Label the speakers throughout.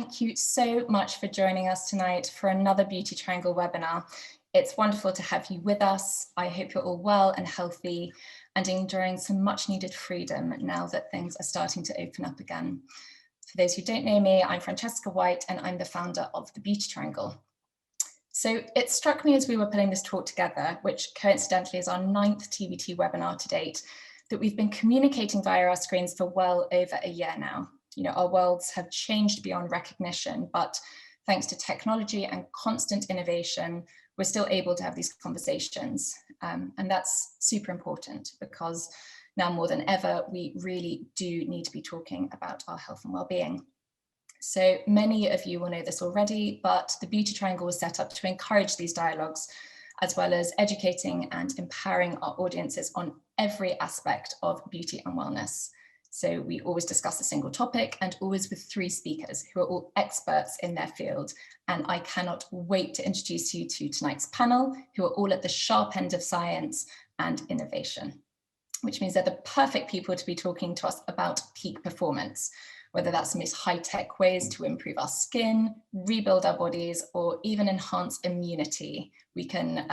Speaker 1: thank you so much for joining us tonight for another Beauty Triangle webinar. It's wonderful to have you with us. I hope you're all well and healthy and enjoying some much needed freedom now that things are starting to open up again. For those who don't know me, I'm Francesca White and I'm the founder of the Beauty Triangle. So it struck me as we were putting this talk together, which coincidentally is our 9th TBT webinar to date, that we've been communicating via our screens for well over a year now. You know, our worlds have changed beyond recognition, but thanks to technology and constant innovation, we're still able to have these conversations. And that's super important because now more than ever, we really do need to be talking about our health and well-being. So many of you will know this already, but the Beauty Triangle was set up to encourage these dialogues, as well as educating and empowering our audiences on every aspect of beauty and wellness. So we always discuss a single topic and always with 3 speakers who are all experts in their field. And I cannot wait to introduce you to tonight's panel, who are all at the sharp end of science and innovation, which means they're the perfect people to be talking to us about peak performance, whether that's the most high-tech ways to improve our skin, rebuild our bodies, or even enhance immunity. We can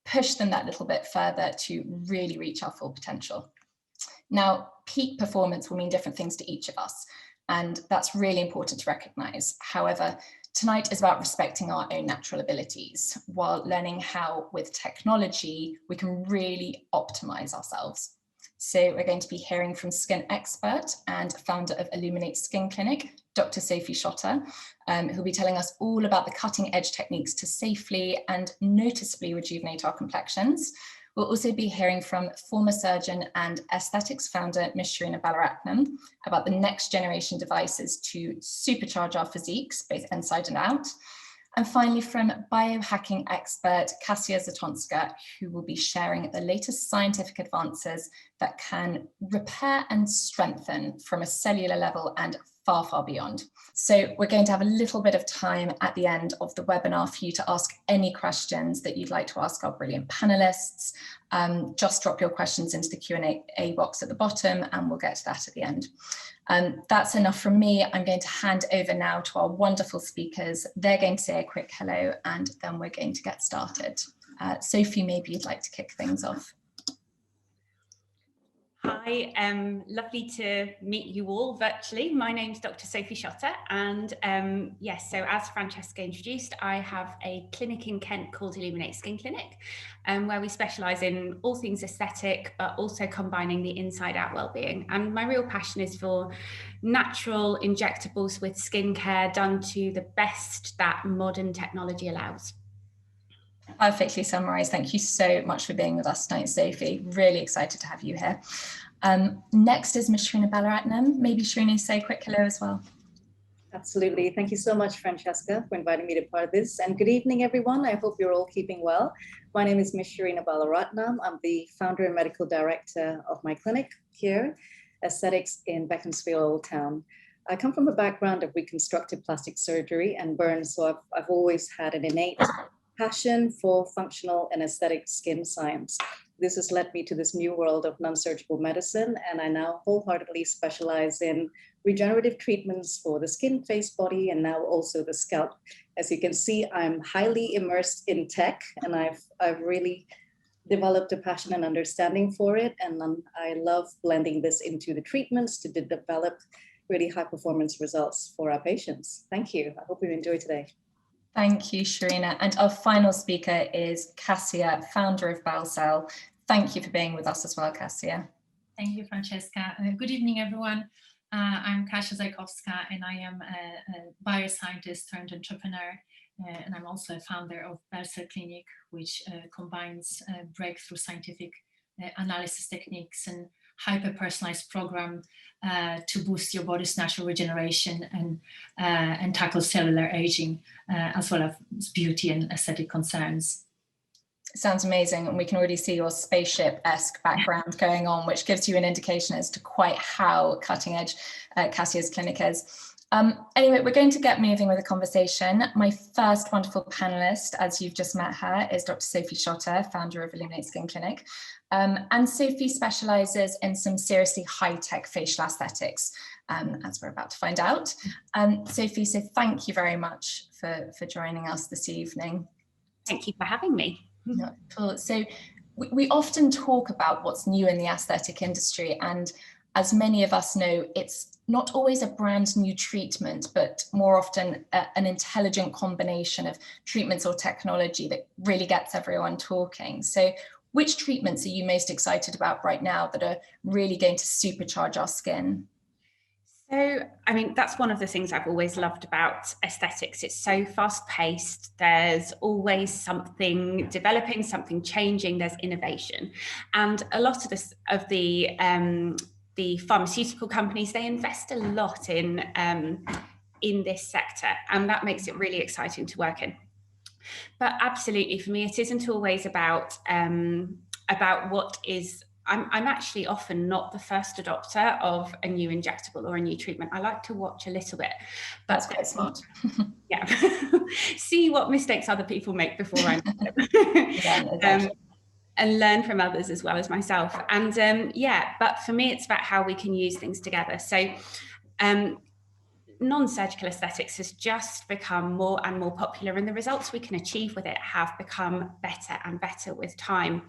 Speaker 1: push them that little bit further to really reach our full potential. Now, peak performance will mean different things to each of us, and that's really important to recognize. However, tonight is about respecting our own natural abilities while learning how, with technology, we can really optimize ourselves. So we're going to be hearing from skin expert and founder of Illuminate Skin Clinic, Dr. Sophie Shotter, who'll be telling us all about the cutting edge techniques to safely and noticeably rejuvenate our complexions. We'll also be hearing from former surgeon and S-Thetics founder, Ms. Sherina Balaratnam, about the next generation devices to supercharge our physiques, both inside and out. And finally, from biohacking expert Kasia Zajkowska, who will be sharing the latest scientific advances that can repair and strengthen from a cellular level and far, far beyond. So we're going to have a little bit of time at the end of the webinar for you to ask any questions that you'd like to ask our brilliant panelists. Just drop your questions into the Q&A box at the bottom and we'll get to that at the end. That's enough from me. I'm going to hand over now to our wonderful speakers. They're going to say a quick hello and then we're going to get started. Sophie, maybe you'd like to kick things off.
Speaker 2: Hi, lovely to meet you all virtually. My name's Dr. Sophie Shotter and yes, so as Francesca introduced, I have a clinic in Kent called Illuminate Skin Clinic, where we specialise in all things aesthetic, but also combining the inside out wellbeing. And my real passion is for natural injectables with skincare done to the best that modern technology allows.
Speaker 1: Perfectly summarised. Thank you so much for being with us tonight, Sophie. Really excited to have you here. Next is Ms. Sherina Balaratnam. Maybe Sherina, say a quick hello as well.
Speaker 3: Absolutely. Thank you so much, Francesca, for inviting me to part of this. And good evening, everyone. I hope you're all keeping well. My name is Ms. Sherina Balaratnam. I'm the founder and medical director of my clinic here, S-Thetics in Beaconsfield, Old Town. I come from a background of reconstructive plastic surgery and burns, so I've always had an innate passion for functional and aesthetic skin science. This has led me to this new world of non-surgical medicine, and I now wholeheartedly specialize in regenerative treatments for the skin, face, body, and now also the scalp. As you can see, I'm highly immersed in tech, and I've really developed a passion and understanding for it, and I love blending this into the treatments to develop really high performance results for our patients. Thank you. I hope you enjoy today.
Speaker 1: Thank you, Sherina. And our final speaker is Kasia, founder of BioCell. Thank you for being with us as well, Kasia.
Speaker 4: Thank you, Francesca. Good evening, everyone. I'm Kasia Zajkowska, and I am a bioscientist turned entrepreneur. And I'm also a founder of BioCell Clinic, which combines breakthrough scientific analysis techniques and hyper-personalized program to boost your body's natural regeneration and tackle cellular aging, as well as beauty and aesthetic concerns.
Speaker 1: Sounds amazing, and we can already see your spaceship-esque background going on, which gives you an indication as to quite how cutting edge Kasia's clinic is. Anyway, we're going to get moving with the conversation. My first wonderful panelist, as you've just met her, is Dr. Sophie Shotter, founder of Illuminate Skin Clinic. And Sophie specializes in some seriously high-tech facial aesthetics. as we're about to find out. Sophie, so thank you very much for joining us this evening.
Speaker 2: Thank you for having me.
Speaker 1: No, cool. So we often talk about what's new in the aesthetic industry, and as many of us know, it's not always a brand new treatment, but more often an intelligent combination of treatments or technology that really gets everyone talking. So which treatments are you most excited about right now that are really going to supercharge our skin?
Speaker 2: So, I mean, that's one of the things I've always loved about aesthetics. It's so fast paced. There's always something developing, something changing. There's innovation. And a lot of the pharmaceutical companies, they invest a lot in this sector, and that makes it really exciting to work in. But absolutely, for me, it isn't always about what is. I'm actually often not the first adopter of a new injectable or a new treatment. I like to watch a little bit.
Speaker 1: That's quite smart.
Speaker 2: Yeah. See what mistakes other people make before I make them.
Speaker 1: Yeah, exactly.
Speaker 2: And learn from others as well as myself. And yeah, but for me, it's about how we can use things together. So non-surgical aesthetics has just become more and more popular, and the results we can achieve with it have become better and better with time.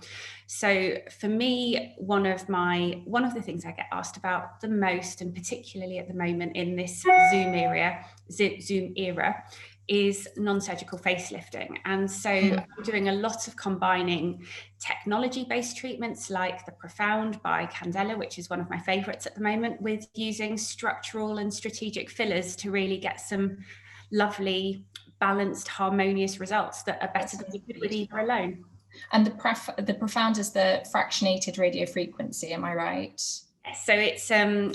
Speaker 2: So for me, one of the things I get asked about the most, and particularly at the moment in this Zoom era, is non-surgical facelifting. And so I'm doing a lot of combining technology-based treatments like the Profound by Candela, which is one of my favorites at the moment, with using structural and strategic fillers to really get some lovely, balanced, harmonious results that are better than you could with either alone.
Speaker 1: And the Profound is the fractionated radiofrequency, am I right?
Speaker 2: So it's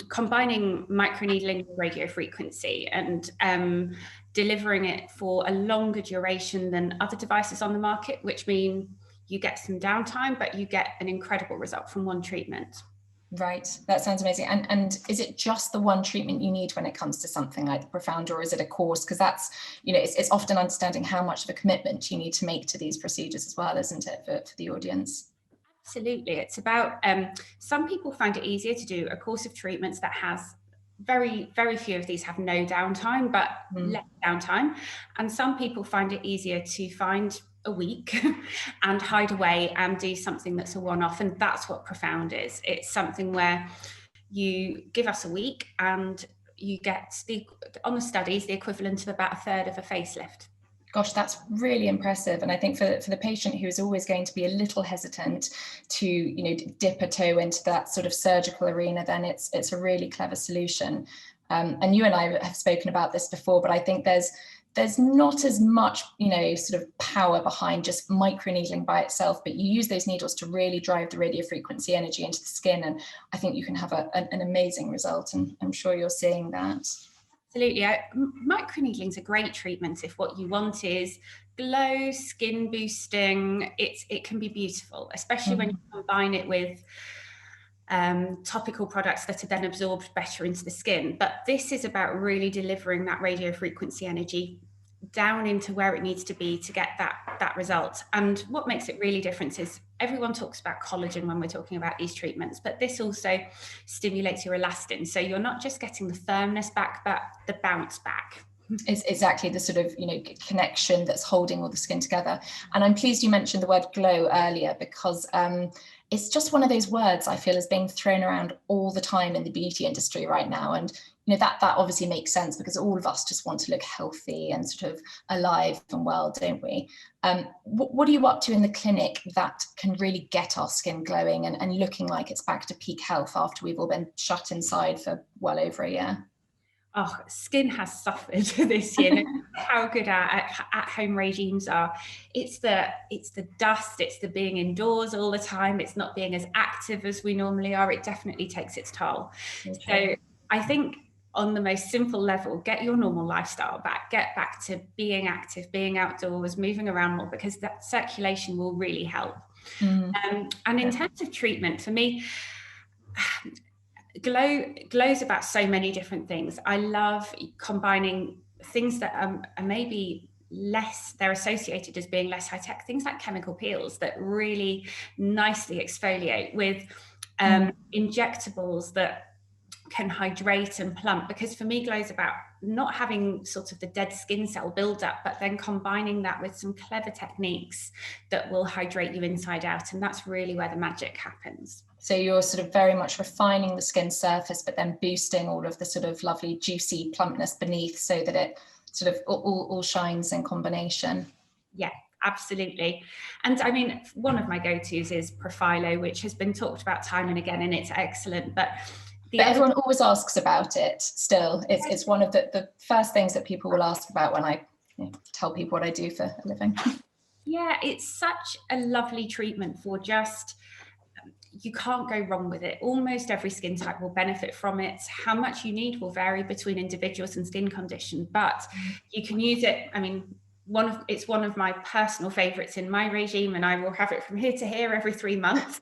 Speaker 2: combining microneedling with radiofrequency and delivering it for a longer duration than other devices on the market, which mean you get some downtime, but you get an incredible result from one treatment.
Speaker 1: Right, that sounds amazing. And is it just the one treatment you need when it comes to something like the Profound, or is it a course? Because that's, it's often understanding how much of a commitment you need to make to these procedures as well, isn't it, for the audience?
Speaker 2: Absolutely. It's about, some people find it easier to do a course of treatments that has very, very few of these have no downtime, but less downtime. And some people find it easier to find a week and hide away and do something that's a one-off. And that's what Profound is. It's something where you give us a week and you get on the studies, the equivalent of about a third of a facelift.
Speaker 1: Gosh, that's really impressive. And I think for the patient who is always going to be a little hesitant to, dip a toe into that sort of surgical arena, then it's a really clever solution. And you and I have spoken about this before, but I think there's not as much, sort of power behind just microneedling by itself, but you use those needles to really drive the radiofrequency energy into the skin. And I think you can have an amazing result. And I'm sure you're seeing that.
Speaker 2: Absolutely. Microneedling is a great treatment if what you want is glow, skin boosting. It can be beautiful, especially when you combine it with topical products that are then absorbed better into the skin. But this is about really delivering that radiofrequency energy down into where it needs to be to get that result. And what makes it really different is everyone talks about collagen when we're talking about these treatments, but this also stimulates your elastin. So you're not just getting the firmness back, but the bounce back.
Speaker 1: It's exactly the sort of, connection that's holding all the skin together. And I'm pleased you mentioned the word glow earlier, because it's just one of those words I feel is being thrown around all the time in the beauty industry right now. And that obviously makes sense, because all of us just want to look healthy and sort of alive and well, don't we? What are you up to in the clinic that can really get our skin glowing and looking like it's back to peak health after we've all been shut inside for well over a year?
Speaker 2: Oh, skin has suffered this year. How good our at-home regimes are. It's the dust, it's the being indoors all the time, it's not being as active as we normally are. It definitely takes its toll. Okay. So I think on the most simple level, get your normal lifestyle back, get back to being active, being outdoors, moving around more, because that circulation will really help. And in terms of treatment, for me, glow's about so many different things. I love combining things that are maybe less, they're associated as being less high tech, things like chemical peels that really nicely exfoliate, with injectables that can hydrate and plump, because for me, glow is about not having sort of the dead skin cell buildup, but then combining that with some clever techniques that will hydrate you inside out. And that's really where the magic happens.
Speaker 1: So you're sort of very much refining the skin surface, but then boosting all of the sort of lovely juicy plumpness beneath so that it sort of all shines in combination.
Speaker 2: Yeah, absolutely. And I mean, one of my go-tos is Profilo, which has been talked about time and again, and it's excellent. But
Speaker 1: everyone always asks about it still. It's one of the first things that people will ask about when I tell people what I do for a living.
Speaker 2: Yeah, it's such a lovely treatment for just, you can't go wrong with it. Almost every skin type will benefit from it. How much you need will vary between individuals and skin condition, but you can use it. I mean, it's one of my personal favorites in my regime, and I will have it from here to here every 3 months.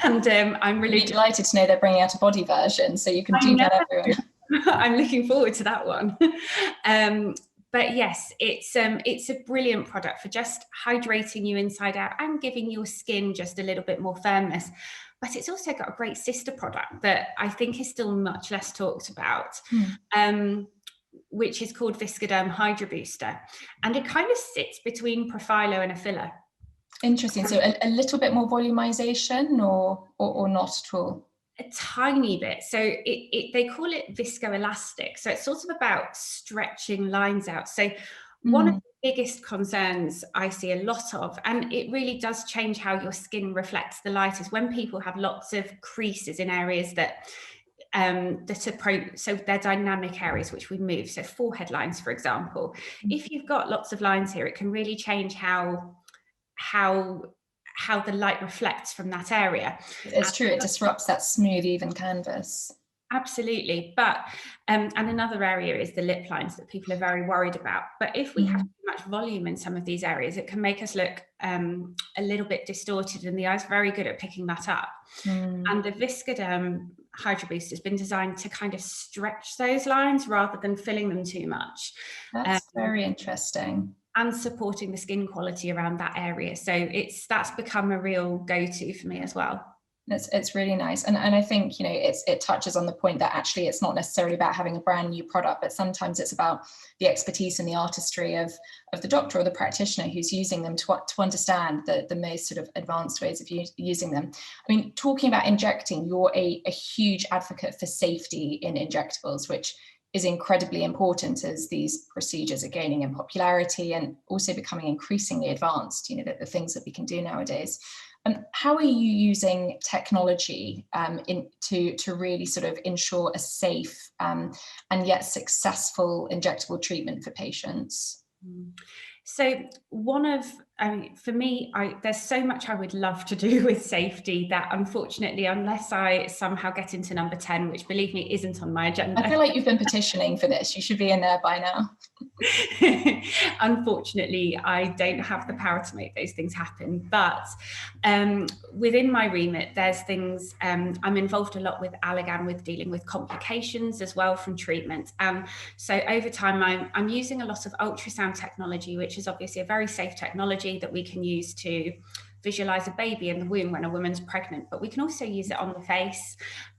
Speaker 2: And I'm really
Speaker 1: delighted to know they're bringing out a body version, so you can do that everywhere.
Speaker 2: I'm looking forward to that one. But yes, it's a brilliant product for just hydrating you inside out and giving your skin just a little bit more firmness. But it's also got a great sister product that I think is still much less talked about, which is called Viscoderm Hydra Booster. And it kind of sits between Profilo and a filler.
Speaker 1: Interesting. So a little bit more volumization or not at all?
Speaker 2: A tiny bit. So they call it viscoelastic. So it's sort of about stretching lines out. So one of the biggest concerns I see a lot of, and it really does change how your skin reflects the light, is when people have lots of creases in areas that so they're dynamic areas which we move. So forehead lines, for example, if you've got lots of lines here, it can really change how the light reflects from that area.
Speaker 1: It's true, it disrupts that smooth, even canvas.
Speaker 2: Absolutely. But and another area is the lip lines that people are very worried about. But if we have too much volume in some of these areas, it can make us look a little bit distorted, and the eye's very good at picking that up. And the Viscoderm Hydra Boost has been designed to kind of stretch those lines rather than filling them too much.
Speaker 1: That's very interesting.
Speaker 2: And supporting the skin quality around that area. So that's become a real go-to for me as well.
Speaker 1: It's really nice. And I think, it touches on the point that actually it's not necessarily about having a brand new product, but sometimes it's about the expertise and the artistry of the doctor or the practitioner who's using them to understand the most sort of advanced ways of using them. I mean, talking about injecting, you're a huge advocate for safety in injectables, which is incredibly important as these procedures are gaining in popularity and also becoming increasingly advanced, the things that we can do nowadays. How are you using technology to really sort of ensure a safe and yet successful injectable treatment for patients?
Speaker 2: So for me, there's so much I would love to do with safety that unfortunately, unless I somehow get into number 10, which believe me, isn't on my agenda.
Speaker 1: I feel like you've been petitioning for this. You should be in there by now.
Speaker 2: Unfortunately, I don't have the power to make those things happen. But within my remit, there's things, I'm involved a lot with Allergan with dealing with complications as well from treatment. So over time, I'm using a lot of ultrasound technology, which is obviously a very safe technology that we can use to visualize a baby in the womb when a woman's pregnant, but we can also use it on the face,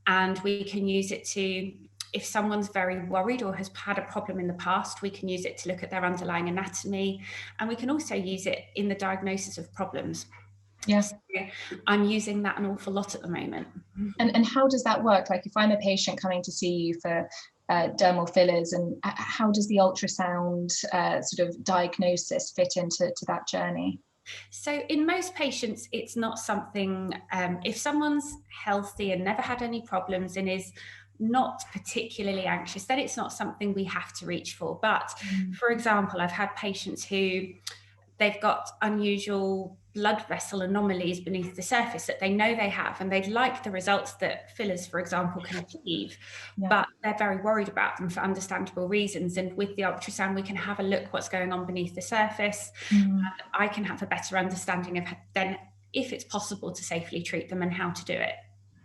Speaker 2: and we can use it to, if someone's very worried or has had a problem in the past, we can use it to look at their underlying anatomy, and we can also use it in the diagnosis of problems.
Speaker 1: Yes,
Speaker 2: I'm using that an awful lot at the moment.
Speaker 1: And how does that work? Like if I'm a patient coming to see you for dermal fillers, and how does the ultrasound sort of diagnosis fit into that journey?
Speaker 2: So in most patients, it's not something, if someone's healthy and never had any problems and is not particularly anxious, then it's not something we have to reach for. But for example, I've had patients who they've got unusual blood vessel anomalies beneath the surface that they know they have, and they'd like the results that fillers, for example, can achieve, but they're very worried about them for understandable reasons. And with the ultrasound, we can have a look what's going on beneath the surface. And I can have a better understanding of then if it's possible to safely treat them and how to do it.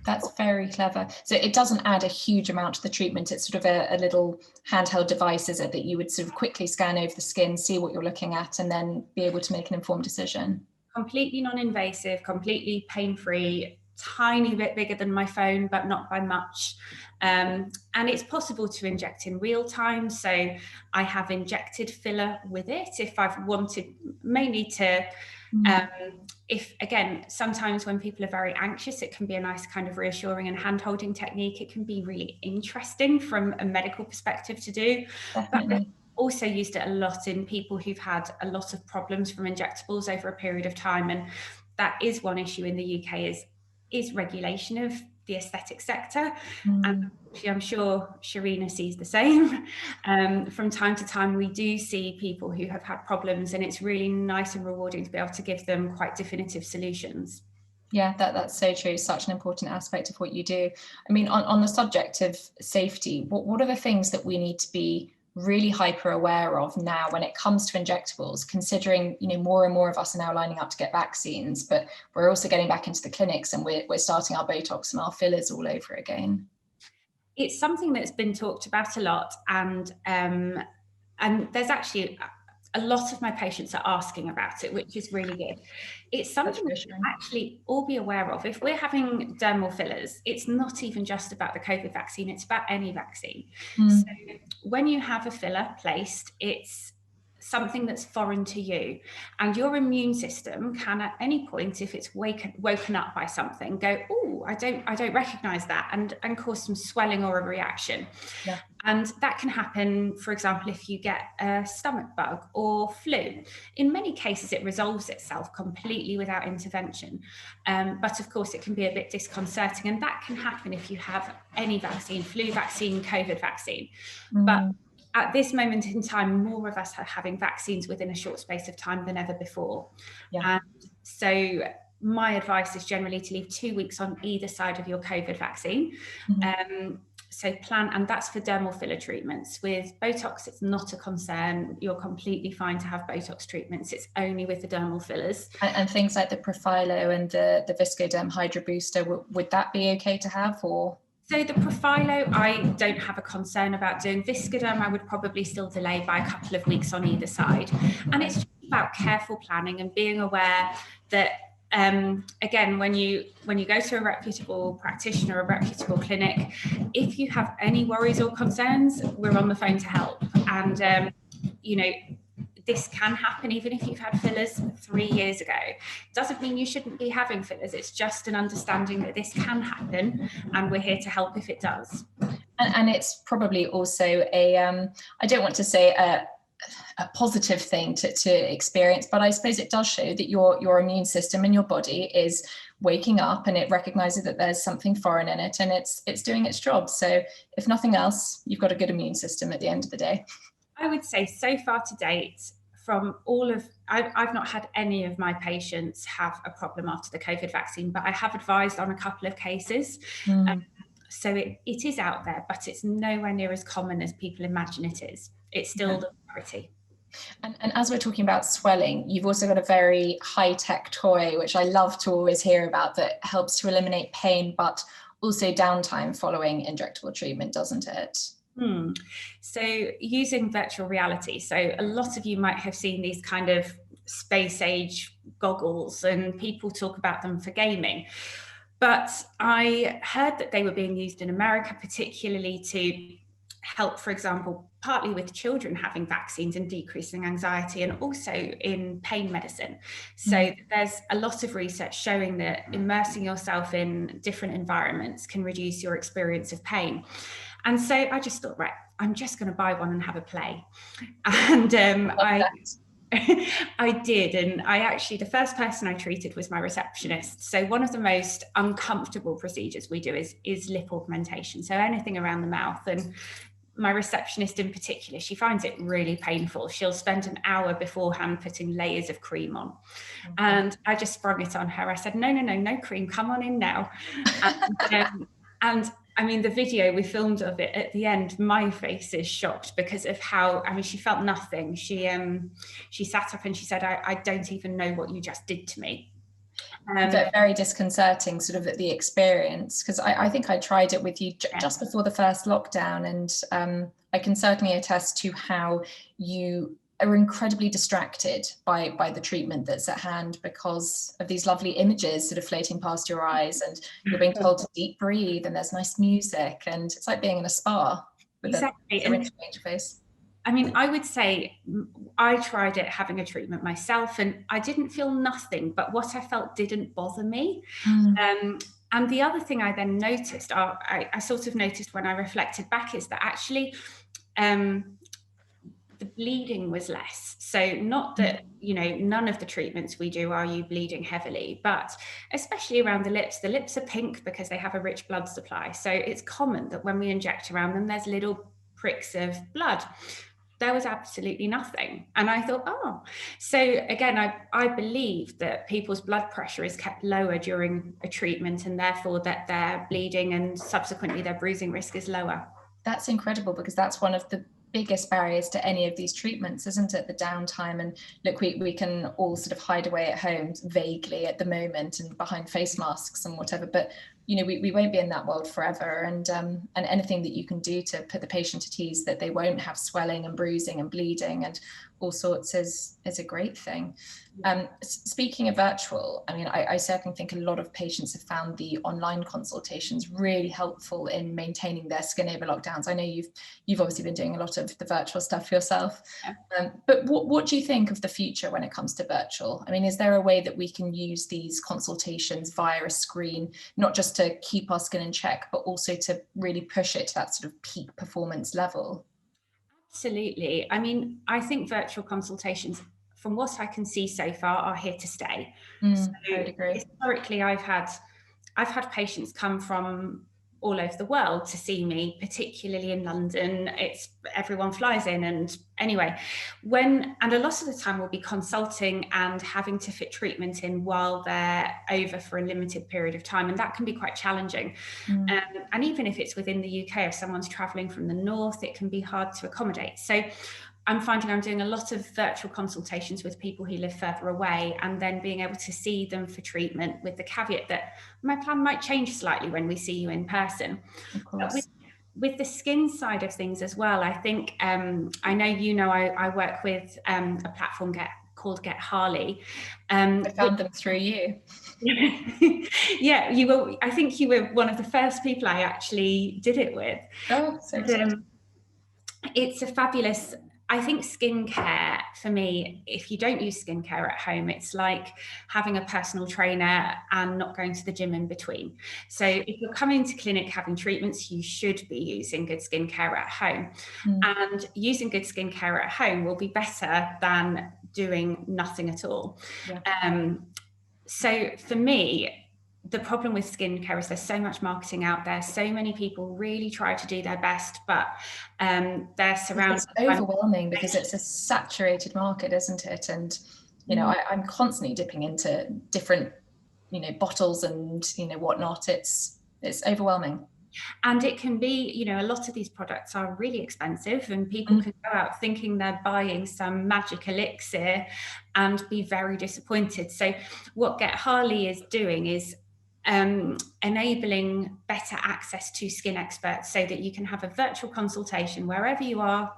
Speaker 1: That's very clever. So it doesn't add a huge amount to the treatment. It's sort of a little handheld device, is it, that you would sort of quickly scan over the skin, see what you're looking at, and then be able to make an informed decision?
Speaker 2: Completely non-invasive, completely pain-free tiny bit bigger than my phone, but not by much. And it's possible to inject in real time. So I have injected filler with it if I've wanted, mainly to, if again, sometimes when people are very anxious, it can be a nice kind of reassuring and hand-holding technique. It can be really interesting from a medical perspective to do.
Speaker 1: Definitely.
Speaker 2: But also used it a lot in people who've had a lot of problems from injectables over a period of time. And that is one issue in the UK is regulation of the aesthetic sector. And I'm sure Sherina sees the same. From time to time, we do see people who have had problems, and it's really nice and rewarding to be able to give them quite definitive solutions.
Speaker 1: Yeah, that's so true. Such an important aspect of what you do. I mean, on the subject of safety, what are the things that we need to be really hyper aware of now when it comes to injectables, considering, you know, more and more of us are now lining up to get vaccines, but we're also getting back into the clinics and we're starting our Botox and our fillers all over again?
Speaker 2: It's something that's been talked about a lot, and there's actually a lot of my patients are asking about it, which is really good. It's something that we actually all be aware of. If we're having dermal fillers, it's not even just about the COVID vaccine, it's about any vaccine. So when you have a filler placed, it's something that's foreign to you, and your immune system can at any point, if it's woken up by something, go, oh, I don't recognize that, and cause some swelling or a reaction.
Speaker 1: Yeah.
Speaker 2: And that can happen, for example, if you get a stomach bug or flu. In many cases, it resolves itself completely without intervention. But of course, it can be a bit disconcerting, and that can happen if you have any vaccine, flu vaccine, COVID vaccine. But at this moment in time, more of us are having vaccines within a short space of time than ever before.
Speaker 1: Yeah.
Speaker 2: And so my advice is generally to leave 2 weeks on either side of your COVID vaccine. So plan, and that's for dermal filler treatments. With Botox, it's not a concern. You're completely fine to have Botox treatments. It's only with the dermal fillers.
Speaker 1: And things like the Profilo and the Viscoderm Hydra Booster, would that be okay to have, or?
Speaker 2: So the Profilo, I don't have a concern about doing. Viscoderm, I would probably still delay by a couple of weeks on either side. And it's just about careful planning and being aware that, again, when you go to a reputable practitioner, a reputable clinic, if you have any worries or concerns, we're on the phone to help. And, you know, this can happen even if you've had fillers 3 years ago. Doesn't mean you shouldn't be having fillers. It's just an understanding that this can happen, and we're here to help if it does.
Speaker 1: And it's probably also I don't want to say a positive thing to experience, but I suppose it does show that your immune system in your body is waking up, and it recognizes that there's something foreign in it, and it's doing its job. So if nothing else, you've got a good immune system at the end of the day.
Speaker 2: I would say so far to date, from all of, I've not had any of my patients have a problem after the COVID vaccine, but I have advised on a couple of cases. So it is out there, but it's nowhere near as common as people imagine it is. It's still the majority.
Speaker 1: And as we're talking about swelling, you've also got a very high-tech toy, which I love to always hear about, that helps to eliminate pain, but also downtime following injectable treatment, doesn't it?
Speaker 2: So using virtual reality. So a lot of you might have seen these kind of space age goggles, and people talk about them for gaming. But I heard that they were being used in America, particularly to help, for example, partly with children having vaccines and decreasing anxiety, and also in pain medicine. So there's a lot of research showing that immersing yourself in different environments can reduce your experience of pain. And so I just thought, right, I'm just going to buy one and have a play. And I did. And I actually, the first person I treated was my receptionist. So one of the most uncomfortable procedures we do is lip augmentation. So anything around the mouth. And my receptionist in particular, she finds it really painful. She'll spend an hour beforehand putting layers of cream on. And I just sprung it on her. I said, no cream, come on in now. And I mean, the video we filmed of it at the end, my face is shocked because of how, I mean, she felt nothing. She sat up and she said, I don't even know what you just did to me.
Speaker 1: Very disconcerting, sort of, the experience, because I think I tried it with you just before the first lockdown, and I can certainly attest to how you are incredibly distracted by the treatment that's at hand because of these lovely images sort of floating past your eyes, and you're being told to deep breathe, and there's nice music, and it's like being in a spa with
Speaker 2: exactly.
Speaker 1: a syringe on your face.
Speaker 2: I mean, I would say I tried it having a treatment myself, and I didn't feel nothing, but what I felt didn't bother me. And the other thing I then noticed, I sort of noticed when I reflected back, is that actually the bleeding was less. So not that, you know, none of the treatments we do are you bleeding heavily, but especially around the lips are pink because they have a rich blood supply. So it's common that when we inject around them, there's little pricks of blood. There was absolutely nothing. And I thought, oh, so again, I believe that people's blood pressure is kept lower during a treatment, and therefore that their bleeding and subsequently their bruising risk is lower.
Speaker 1: That's incredible, because that's one of the biggest barriers to any of these treatments, isn't it? The downtime. And look, we can all sort of hide away at home vaguely at the moment and behind face masks and whatever, but you know, we won't be in that world forever. And anything that you can do to put the patient at ease, that they won't have swelling and bruising and bleeding and all sorts, is a great thing. Speaking of virtual, I mean, I certainly think a lot of patients have found the online consultations really helpful in maintaining their skin over lockdowns. I know you've obviously been doing a lot of the virtual stuff yourself, but what do you think of the future when it comes to virtual? I mean, is there a way that we can use these consultations via a screen, not just to keep our skin in check, but also to really push it to that sort of peak performance level?
Speaker 2: Absolutely. I mean, I think virtual consultations, from what I can see so far, are here to stay. So
Speaker 1: I would agree.
Speaker 2: Historically, I've had patients come from all over the world to see me, particularly in London. It's everyone flies in, and anyway, and a lot of the time we'll be consulting and having to fit treatment in while they're over for a limited period of time, and that can be quite challenging. And even if it's within the UK, if someone's traveling from the north, it can be hard to accommodate. So I'm finding I'm doing a lot of virtual consultations with people who live further away, and then being able to see them for treatment, with the caveat that my plan might change slightly when we see you in person.
Speaker 1: Of course.
Speaker 2: With the skin side of things as well, I think, I know, you know, I work with a platform called Get Harley.
Speaker 1: I found them through you.
Speaker 2: Yeah, you were. I think you were one of the first people I actually did it with.
Speaker 1: Oh, so
Speaker 2: it's a fabulous. I think skincare, for me, if you don't use skincare at home, it's like having a personal trainer and not going to the gym in between. So if you're coming to clinic having treatments, you should be using good skincare at home. And using good skincare at home will be better than doing nothing at all. So for me, the problem with skincare is there's so much marketing out there. So many people really try to do their best, but they're surrounded.
Speaker 1: It's overwhelming because it's a saturated market, isn't it? And you know, I'm constantly dipping into different, you know, bottles and you know whatnot. It's overwhelming.
Speaker 2: And it can be, you know, a lot of these products are really expensive, and people can go out thinking they're buying some magic elixir and be very disappointed. So what Get Harley is doing is enabling better access to skin experts, so that you can have a virtual consultation wherever you are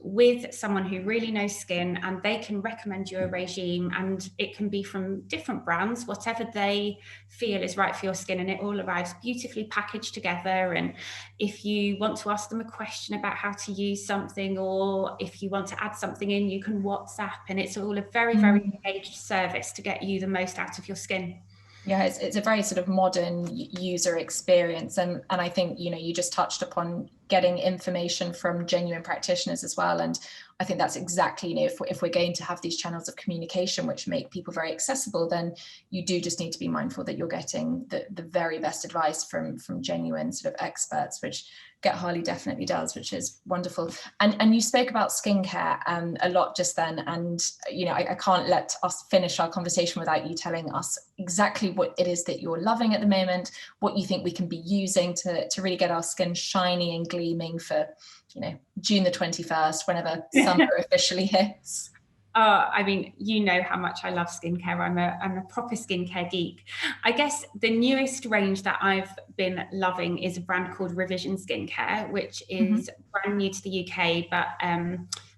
Speaker 2: with someone who really knows skin, and they can recommend you a regime, and it can be from different brands, whatever they feel is right for your skin, and it all arrives beautifully packaged together. And if you want to ask them a question about how to use something, or if you want to add something in, you can WhatsApp, and it's all a very, very engaged service to get you the most out of your skin.
Speaker 1: Yeah, it's a very sort of modern user experience, and I think, you know, you just touched upon getting information from genuine practitioners as well, and I think that's exactly, you know, if we're going to have these channels of communication which make people very accessible, then you do just need to be mindful that you're getting the very best advice from genuine sort of experts, which Get Harley definitely does, which is wonderful. And you spoke about skincare a lot just then, and you know, I can't let us finish our conversation without you telling us exactly what it is that you're loving at the moment, what you think we can be using to really get our skin shiny and gleaming for, you know, June the 21st, whenever summer officially hits.
Speaker 2: I mean, you know how much I love skincare. I'm a proper skincare geek. I guess the newest range that I've been loving is a brand called Revision Skincare, which is brand new to the UK, but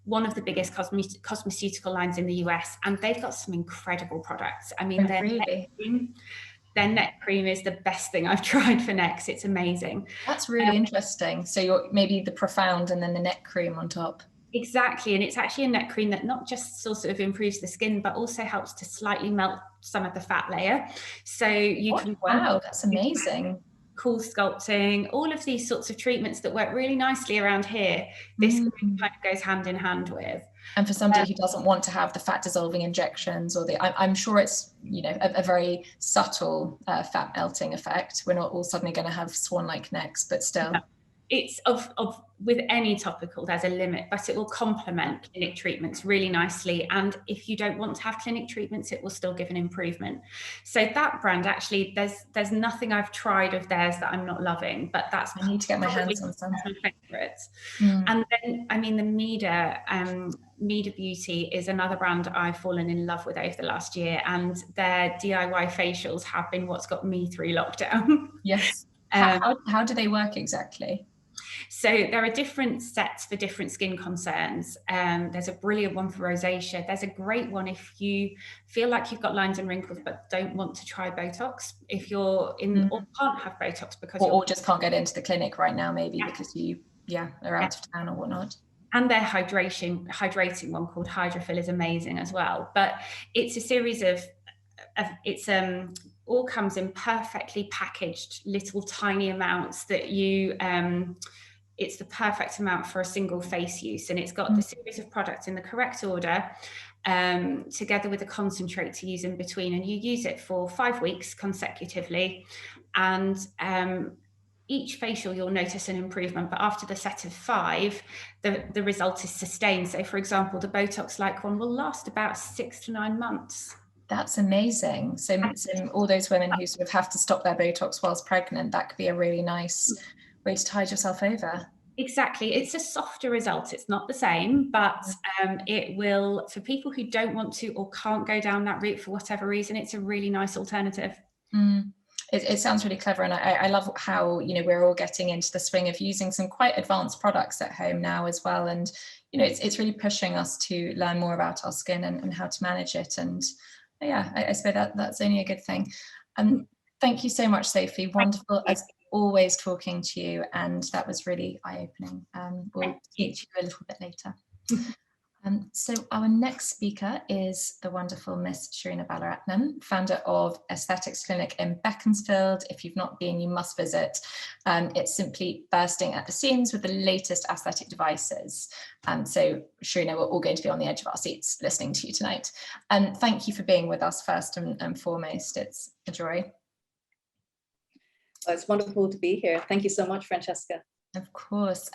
Speaker 2: one of the biggest cosmeceutical lines in the US, and they've got some incredible products. I mean, their neck cream is the best thing I've tried for necks. It's amazing.
Speaker 1: That's really interesting. So you're maybe the profound and then the neck cream on top.
Speaker 2: Exactly, and it's actually a neck cream that not just sort of improves the skin, but also helps to slightly melt some of the fat layer. So you can
Speaker 1: wow, that's amazing.
Speaker 2: Cool sculpting, all of these sorts of treatments that work really nicely around here. This kind of goes hand in hand with.
Speaker 1: And for somebody who doesn't want to have the fat dissolving injections, or I'm sure it's, you know, a very subtle fat melting effect. We're not all suddenly going to have swan-like necks, but still.
Speaker 2: No. It's with any topical, there's a limit, but it will complement clinic treatments really nicely. And if you don't want to have clinic treatments, it will still give an improvement. So that brand, actually, there's nothing I've tried of theirs that I'm not loving, but that's
Speaker 1: I need to get my hands on some.
Speaker 2: My favorites. And then, I mean, the Mida Beauty is another brand I've fallen in love with over the last year, and their DIY facials have been what's got me through lockdown.
Speaker 1: Yes. How do they work exactly?
Speaker 2: So there are different sets for different skin concerns. There's a brilliant one for rosacea. There's a great one if you feel like you've got lines and wrinkles but don't want to try Botox. If you're in or can't have Botox because
Speaker 1: or just can't get into the clinic right now, maybe because you are out of town or whatnot.
Speaker 2: And their hydrating one called Hydrofill is amazing as well. But it's a series of all comes in perfectly packaged little tiny amounts that you it's the perfect amount for a single face use, and it's got the series of products in the correct order together with a concentrate to use in between, and you use it for 5 weeks consecutively, and each facial you'll notice an improvement, but after the set of 5 the result is sustained. So for example, the Botox like one will last about 6 to 9 months.
Speaker 1: That's amazing. So all those women who sort of have to stop their Botox whilst pregnant, that could be a really nice way to tide yourself over.
Speaker 2: Exactly. It's a softer result. It's not the same, but it will, for people who don't want to or can't go down that route for whatever reason, it's a really nice alternative.
Speaker 1: It sounds really clever, and I love how, you know, we're all getting into the swing of using some quite advanced products at home now as well, and you know, it's really pushing us to learn more about our skin and how to manage it. And yeah, I suppose that's only a good thing. Thank you so much, Sophie. Wonderful as always talking to you, and that was really eye-opening. We'll speak to you a little bit later. So our next speaker is the wonderful Miss Sherina Balaratnam, founder of S-Thetics Clinic in Beaconsfield. If you've not been, you must visit. It's simply bursting at the seams with the latest aesthetic devices. So Sherina, we're all going to be on the edge of our seats listening to you tonight. Thank you for being with us first and foremost. It's a joy.
Speaker 3: Well, it's wonderful to be here. Thank you so much, Francesca.
Speaker 1: Of course.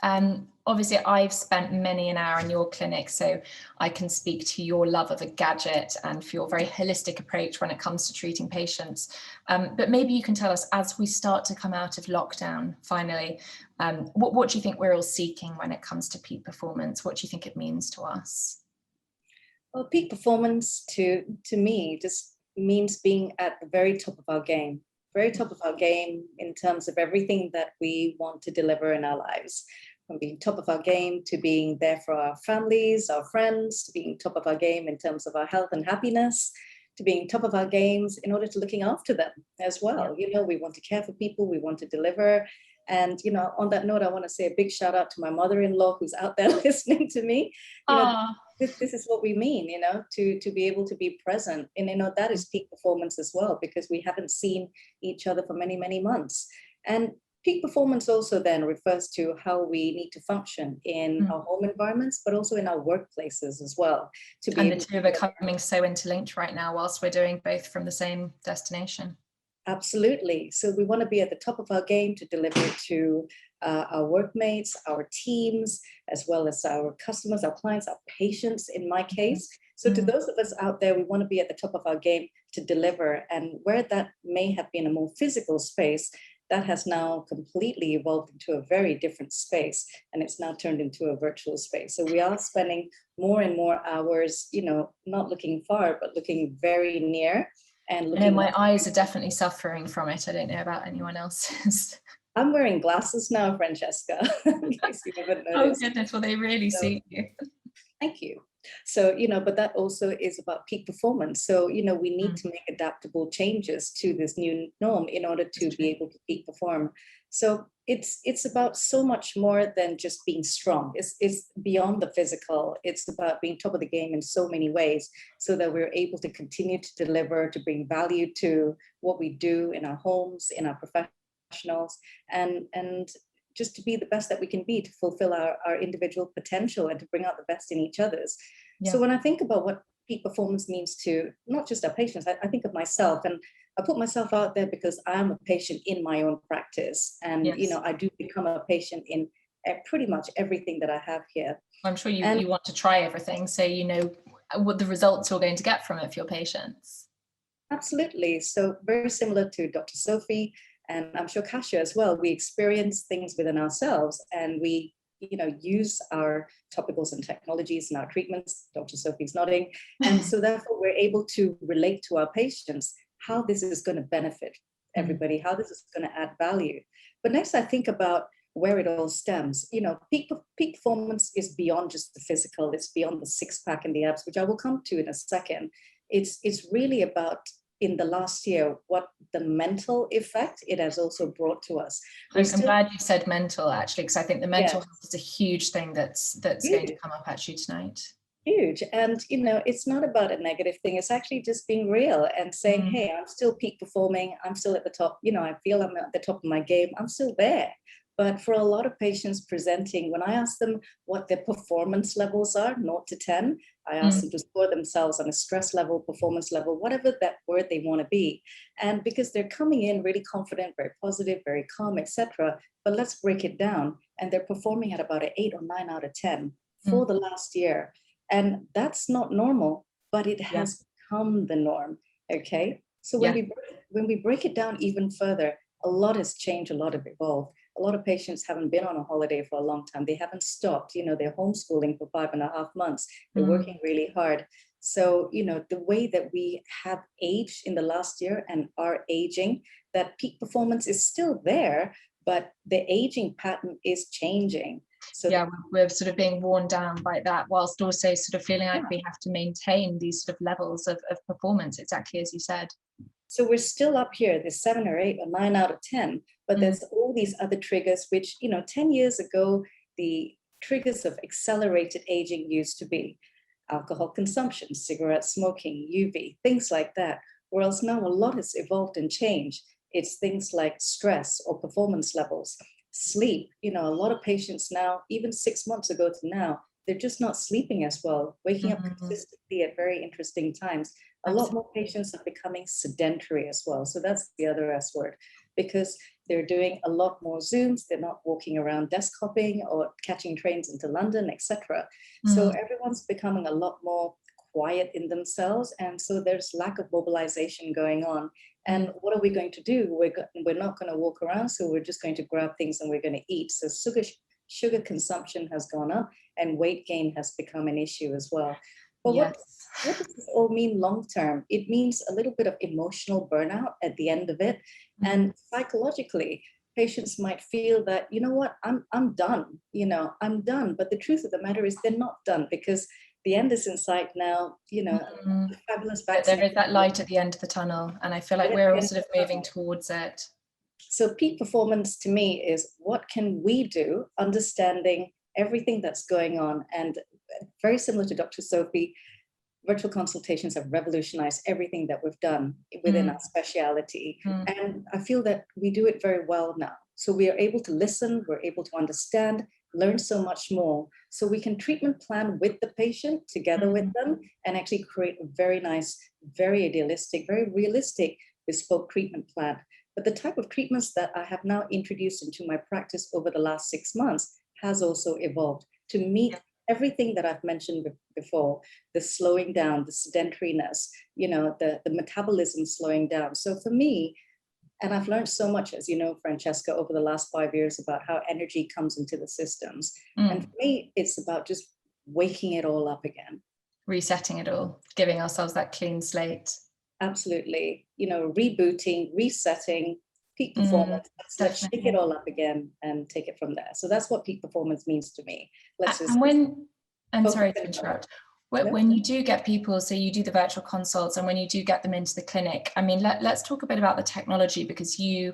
Speaker 1: Obviously, I've spent many an hour in your clinic, so I can speak to your love of a gadget and for your very holistic approach when it comes to treating patients. But maybe you can tell us, as we start to come out of lockdown, finally, what do you think we're all seeking when it comes to peak performance? What do you think it means to us?
Speaker 3: Well, peak performance to me just means being at the very top of our game. Very top of our game in terms of everything that we want to deliver in our lives, from being top of our game to being there for our families, our friends, to being top of our game in terms of our health and happiness, to being top of our games in order to looking after them as well. You know, we want to care for people, we want to deliver. And, you know, on that note, I want to say a big shout out to my mother-in-law who's out there listening to me. You know, this is what we mean, you know, to be able to be present. And, you know, that is peak performance as well, because we haven't seen each other for many, many months. And peak performance also then refers to how we need to function in our home environments, but also in our workplaces as well.
Speaker 1: And the two are becoming so interlinked right now whilst we're doing both from the same destination.
Speaker 3: Absolutely. So we want to be at the top of our game to deliver to our workmates, our teams, as well as our customers, our clients, our patients, in my case. So to those of us out there, we want to be at the top of our game to deliver. And where that may have been a more physical space, that has now completely evolved into a very different space. And it's now turned into a virtual space. So we are spending more and more hours, you know, not looking far, but looking very near. And
Speaker 1: I know my eyes are definitely suffering from it. I don't know about anyone else's.
Speaker 3: I'm wearing glasses now, Francesca, in case you haven't noticed.
Speaker 1: Oh goodness, well they really suit you.
Speaker 3: Thank you. So, but that also is about peak performance. So, we need to make adaptable changes to this new norm in order to be able to peak perform. So it's about so much more than just being strong. It's beyond the physical. It's about being top of the game in so many ways so that we're able to continue to deliver, to bring value to what we do in our homes, in our professionals, and just to be the best that we can be, to fulfill our individual potential and to bring out the best in each other's. Yeah. So when I think about what peak performance means to not just our patients, I think of myself, and I put myself out there because I'm a patient in my own practice. And, yes, I do become a patient in pretty much everything that I have here.
Speaker 1: I'm sure you want to try everything, so you know what the results you're going to get from it for your patients.
Speaker 3: Absolutely. So very similar to Dr. Sophie, and I'm sure Kasia as well, we experience things within ourselves, and we use our topicals and technologies and our treatments. Dr. Sophie's nodding. And so therefore we're able to relate to our patients how this is going to benefit everybody, how this is going to add value. But next I think about where it all stems. Peak performance is beyond just the physical, it's beyond the six-pack and the abs, which I will come to in a second. It's really about, in the last year, what the mental effect it has also brought to us.
Speaker 1: I'm glad you said mental, actually, because I think the mental health is a huge thing that's going to come up actually tonight.
Speaker 3: Huge. And it's not about a negative thing, it's actually just being real and saying, hey, I'm still peak performing, I'm still at the top, I feel I'm at the top of my game, I'm still there. But for a lot of patients presenting, when I ask them what their performance levels are, 0 to 10, I ask them to score themselves on a stress level, performance level, whatever that word they want to be. And because they're coming in really confident, very positive, very calm, etc. But let's break it down. And they're performing at about an 8 or 9 out of 10 for the last year. And that's not normal, but it has become the norm. Okay. So when we break it down even further, a lot has changed, a lot have evolved. A lot of patients haven't been on a holiday for a long time. They haven't stopped. They're homeschooling for 5.5 months. They're working really hard. So, the way that we have aged in the last year and are aging, that peak performance is still there, but the aging pattern is changing. So
Speaker 1: we're sort of being worn down by that, whilst also sort of feeling like we have to maintain these sort of levels of performance, exactly as you said.
Speaker 3: So we're still up here, there's 7 or 8 or 9 out of 10, but there's all these other triggers, which, 10 years ago, the triggers of accelerated aging used to be alcohol consumption, cigarette smoking, UV, things like that. Whereas now a lot has evolved and changed. It's things like stress or performance levels, sleep. A lot of patients now, even 6 months ago to now, they're just not sleeping as well, waking up consistently at very interesting times. A lot more patients are becoming sedentary as well. So that's the other S word, because they're doing a lot more Zooms. They're not walking around desk hopping or catching trains into London, etc. So everyone's becoming a lot more quiet in themselves. And so there's lack of mobilization going on. And what are we going to do? We're not going to walk around. So we're just going to grab things and we're going to eat. So sugar consumption has gone up and weight gain has become an issue as well. But what does this all mean long term? It means a little bit of emotional burnout at the end of it. And psychologically, patients might feel that, I'm done, I'm done. But the truth of the matter is they're not done, because the end is in sight now, fabulous vaccine.
Speaker 1: There is that light at the end of the tunnel, and I feel like we're all sort of moving towards it.
Speaker 3: So peak performance to me is, what can we do, understanding everything that's going on? And very similar to Dr. Sophie, virtual consultations have revolutionized everything that we've done within our speciality. And I feel that we do it very well now. So we are able to listen, we're able to understand, learn so much more. So we can treatment plan with the patient, together with them, and actually create a very nice, very idealistic, very realistic bespoke treatment plan. But the type of treatments that I have now introduced into my practice over the last 6 months has also evolved to meet everything that I've mentioned before, the slowing down, the sedentariness, the metabolism slowing down. So for me, and I've learned so much, as you know, Francesca, over the last 5 years about how energy comes into the systems. And for me, it's about just waking it all up again.
Speaker 1: Resetting it all, giving ourselves that clean slate.
Speaker 3: Absolutely. Rebooting, resetting, peak performance. Let's shake it all up again and take it from there. So that's what peak performance means to me.
Speaker 1: And sorry to interrupt. When you do get people, so you do the virtual consults, and when you do get them into the clinic, I mean, let's talk a bit about the technology, because you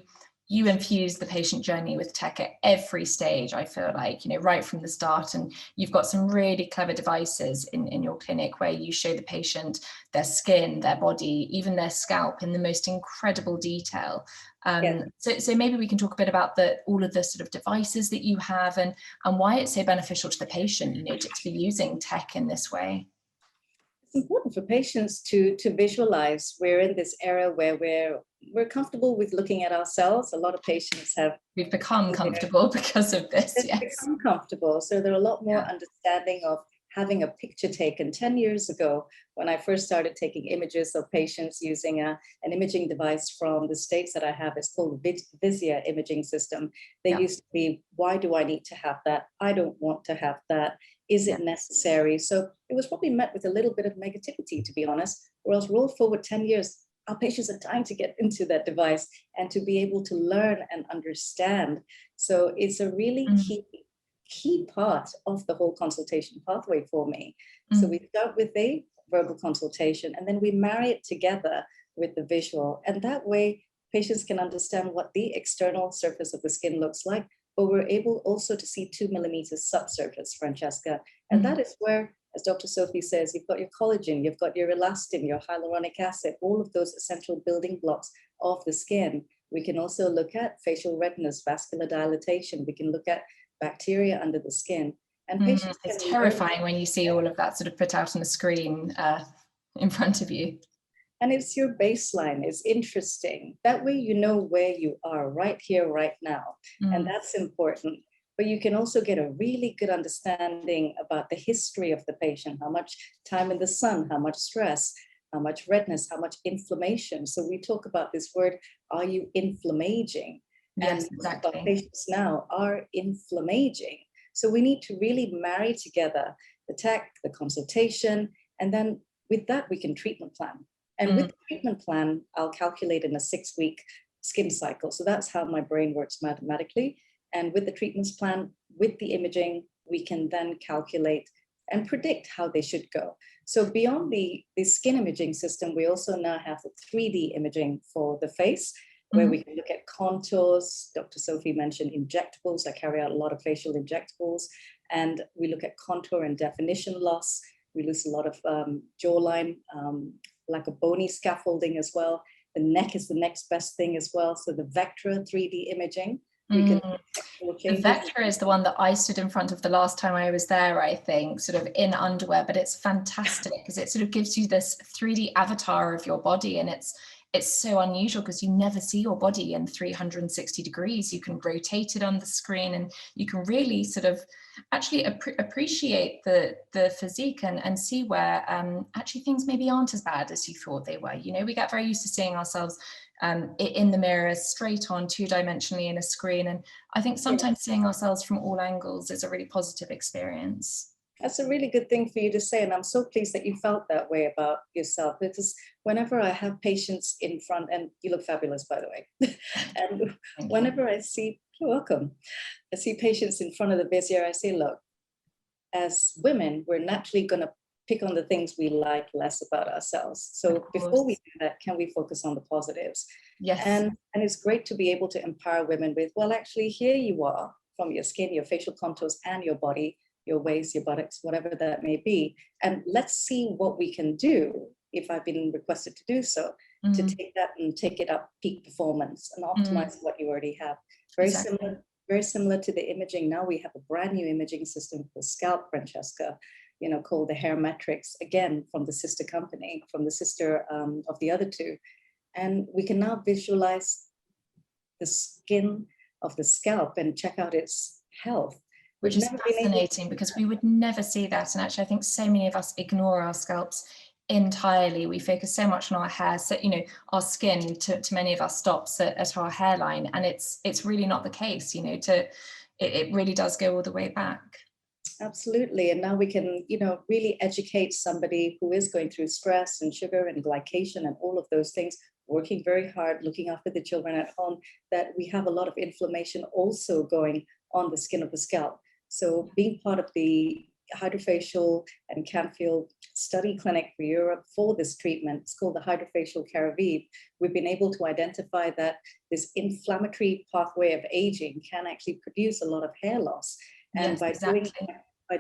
Speaker 1: infuse the patient journey with tech at every stage, I feel like, you know, right from the start. And you've got some really clever devices in your clinic where you show the patient their skin, their body, even their scalp in the most incredible detail. So maybe we can talk a bit about all of the sort of devices that you have, and why it's so beneficial to the patient, you know, to be using tech in this way.
Speaker 3: It's important for patients to visualize. We're in this era where we're comfortable with looking at ourselves. A lot of patients
Speaker 1: we've become comfortable because of this. Yes,
Speaker 3: become comfortable. So there are a lot more understanding of having a picture taken. 10 years ago, when I first started taking images of patients using an imaging device from the States that I have, it's called the Visia imaging system. They used to be, why do I need to have that? I don't want to have that. Is it necessary? So it was probably met with a little bit of negativity, to be honest. Whereas roll forward 10 years, our patients are dying to get into that device and to be able to learn and understand. So it's a really key part of the whole consultation pathway for me. So we start with a verbal consultation, and then we marry it together with the visual. And that way, patients can understand what the external surface of the skin looks like, but we're able also to see 2 millimeters subsurface, Francesca. And that is where, as Dr. Sophie says, you've got your collagen, you've got your elastin, your hyaluronic acid, all of those essential building blocks of the skin. We can also look at facial redness, vascular dilatation. We can look at bacteria under the skin. And patients
Speaker 1: it's terrifying when you see all of that sort of put out on the screen in front of you.
Speaker 3: And it's your baseline. It's interesting. That way you know where you are right here, right now. And that's important. But you can also get a really good understanding about the history of the patient, how much time in the sun, how much stress, how much redness, how much inflammation. So we talk about this word, are you inflammaging?
Speaker 1: Yes,
Speaker 3: and
Speaker 1: exactly.
Speaker 3: Our patients now are inflammaging. So we need to really marry together the tech, the consultation, and then with that, we can treatment plan. And with the treatment plan, I'll calculate in a 6-week skin cycle. So that's how my brain works mathematically. And with the treatments plan, with the imaging, we can then calculate and predict how they should go. So beyond the skin imaging system, we also now have the 3D imaging for the face, where we can look at contours. Dr. Sophie mentioned injectables. I carry out a lot of facial injectables. And we look at contour and definition loss. We lose a lot of jawline, like a bony scaffolding as well. The neck is the next best thing as well. So the Vectra 3D imaging. The
Speaker 1: Vectra is the one that I stood in front of the last time I was there, I think, sort of in underwear, but it's fantastic because it sort of gives you this 3D avatar of your body, and it's so unusual because you never see your body in 360 degrees. You can rotate it on the screen, and you can really sort of actually appreciate the physique and see where actually things maybe aren't as bad as you thought they were. You know, we get very used to seeing ourselves in the mirror, straight on, 2-dimensionally in a screen. And I think sometimes seeing ourselves from all angles is a really positive experience.
Speaker 3: That's a really good thing for you to say. And I'm so pleased that you felt that way about yourself, because whenever I have patients in front, and you look fabulous, by the way. And whenever I see, you're welcome. I see patients in front of the Visia, I say, look, as women, we're naturally going to pick on the things we like less about ourselves. So before we do that, can we focus on the positives?
Speaker 1: Yes.
Speaker 3: And it's great to be able to empower women with, well, actually, here you are from your skin, your facial contours, and your body, your waist, your buttocks, whatever that may be. And let's see what we can do, if I've been requested to do so, to take that and take it up peak performance and optimize what you already have. Very similar to the imaging. Now we have a brand new imaging system for scalp, Francesca, you know, called the Hairmetrics, again, from the sister company, from the sister of the other two. And we can now visualize the skin of the scalp and check out its health.
Speaker 1: Which is fascinating because we would never see that. And actually, I think so many of us ignore our scalps entirely. We focus so much on our hair. So, you know, our skin to many of us stops at our hairline. And it's really not the case, you know, it really does go all the way back.
Speaker 3: Absolutely. And now we can, you know, really educate somebody who is going through stress and sugar and glycation and all of those things, working very hard, looking after the children at home, that we have a lot of inflammation also going on the skin of the scalp. So being part of the hydrofacial and Canfield study clinic for Europe for this treatment. It's called the hydrofacial Caravive. We've been able to identify that this inflammatory pathway of aging can actually produce a lot of hair loss. And
Speaker 1: yes,
Speaker 3: by
Speaker 1: exactly.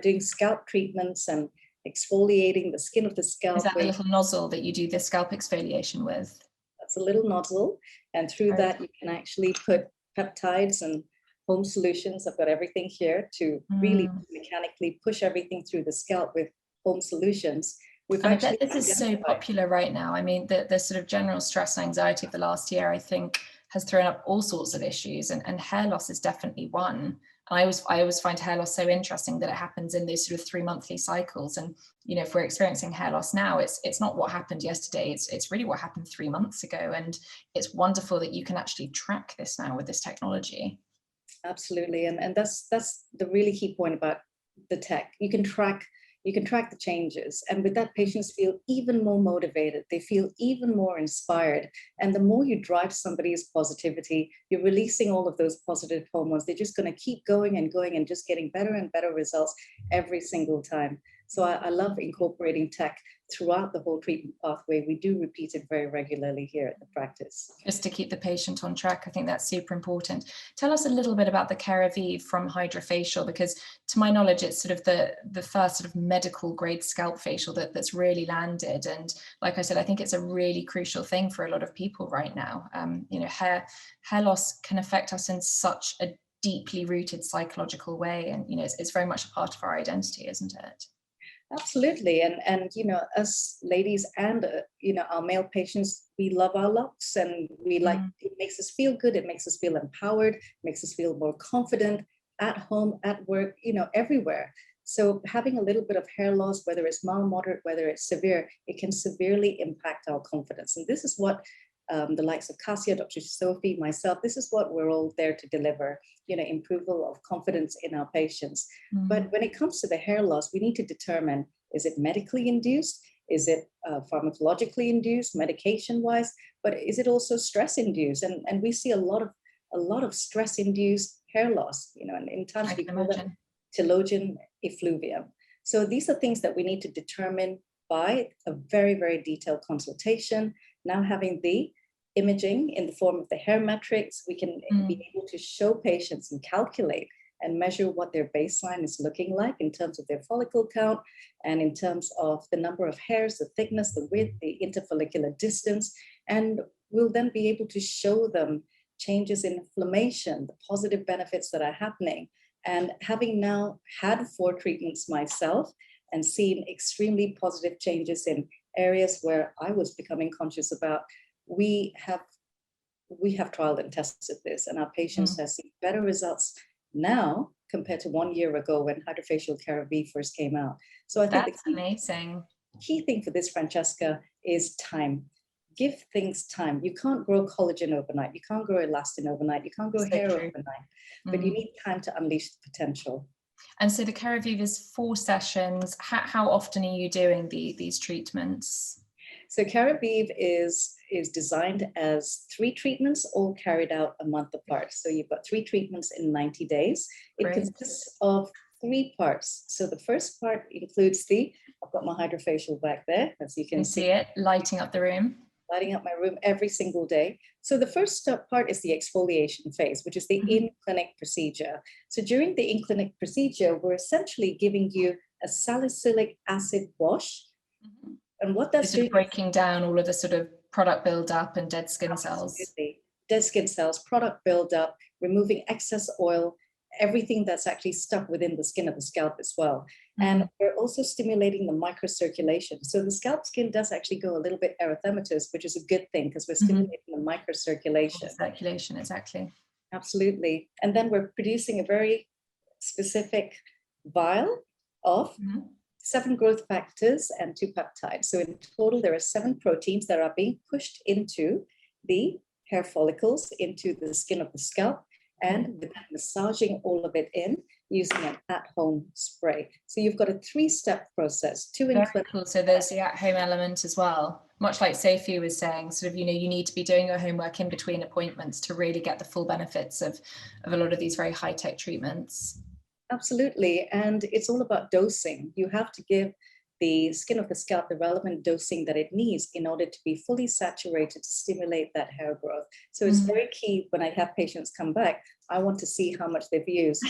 Speaker 3: doing scalp treatments and exfoliating the skin of the scalp.
Speaker 1: Is that the little nozzle that you do the scalp exfoliation with?
Speaker 3: That's a little nozzle. And through that, you can actually put peptides and home solutions. I've got everything here to really mechanically push everything through the scalp with home solutions.
Speaker 1: And I bet this is so popular right now. I mean, the sort of general stress and anxiety of the last year, I think, has thrown up all sorts of issues, and hair loss is definitely one. And I always find hair loss so interesting that it happens in those sort of 3-monthly cycles. And, you know, if we're experiencing hair loss now, it's not what happened yesterday. It's really what happened 3 months ago. And it's wonderful that you can actually track this now with this technology.
Speaker 3: Absolutely. And that's the really key point about the tech. You can track the changes. And with that, patients feel even more motivated. They feel even more inspired. And the more you drive somebody's positivity, you're releasing all of those positive hormones. They're just going to keep going and going and just getting better and better results every single time. So I love incorporating tech throughout the whole treatment pathway. We do repeat it very regularly here at the practice.
Speaker 1: Just to keep the patient on track, I think that's super important. Tell us a little bit about the Caravive from Hydrofacial, because to my knowledge, it's sort of the first sort of medical grade scalp facial that's really landed. And like I said, I think it's a really crucial thing for a lot of people right now. You know, hair loss can affect us in such a deeply rooted psychological way. And, you know, it's very much a part of our identity, isn't it?
Speaker 3: Absolutely. And you know, us ladies and, you know, our male patients, we love our locks, and we like, it makes us feel good. It makes us feel empowered, makes us feel more confident at home, at work, you know, everywhere. So having a little bit of hair loss, whether it's mild, moderate, whether it's severe, it can severely impact our confidence. And this is what the likes of Kasia, Dr. Sophie, myself, this is what we're all there to deliver, you know, improvement of confidence in our patients. But when it comes to the hair loss, we need to determine, is it medically induced? Is it pharmacologically induced, medication-wise? But is it also stress-induced? And we see a lot of stress-induced hair loss, you know, and in times we call that telogen effluvium. So these are things that we need to determine by a very, very detailed consultation. Now having the imaging in the form of the hair metrics, we can be able to show patients and calculate and measure what their baseline is looking like in terms of their follicle count and in terms of the number of hairs, the thickness, the width, the interfollicular distance. And we'll then be able to show them changes in inflammation, the positive benefits that are happening. And having now had 4 treatments myself and seen extremely positive changes in areas where I was becoming conscious about, we have trialed and tested this, and our patients have seen better results now compared to 1 year ago when hydrofacial Caravive first came out. So I think
Speaker 1: that's amazing.
Speaker 3: Key thing for this, Francesca, is time. Give things time. You can't grow collagen overnight. You can't grow elastin overnight. You can't grow hair overnight, but you need time to unleash the potential.
Speaker 1: And so the Caravive is 4 sessions. How often are you doing these treatments?
Speaker 3: So Caravive is designed as 3 treatments, all carried out a month apart. So you've got 3 treatments in 90 days. It consists of 3 parts. So the first part includes I've got my hydrofacial back there, as you can see
Speaker 1: it lighting up the room.
Speaker 3: Lighting up my room every single day. So the first part is the exfoliation phase, which is the in-clinic procedure. So during the in-clinic procedure, we're essentially giving you a salicylic acid wash. And what that's doing,
Speaker 1: breaking down all of the sort of product buildup and dead skin cells.
Speaker 3: Dead skin cells, product buildup, removing excess oil, everything that's actually stuck within the skin of the scalp as well. And we're also stimulating the microcirculation. So the scalp skin does actually go a little bit erythematous, which is a good thing because we're stimulating the microcirculation.
Speaker 1: Circulation, exactly.
Speaker 3: Absolutely. And then we're producing a very specific vial of 7 growth factors and 2 peptides. So in total, there are 7 proteins that are being pushed into the hair follicles, into the skin of the scalp, and massaging all of it in using an at-home spray. So you've got a 3-step process.
Speaker 1: Very cool. So there's the at-home element as well. Much like Sophie was saying, sort of, you know, you need to be doing your homework in between appointments to really get the full benefits of a lot of these very high-tech treatments.
Speaker 3: Absolutely. And it's all about dosing. You have to give the skin of the scalp the relevant dosing that it needs in order to be fully saturated to stimulate that hair growth. So it's very key when I have patients come back, I want to see how much they've used.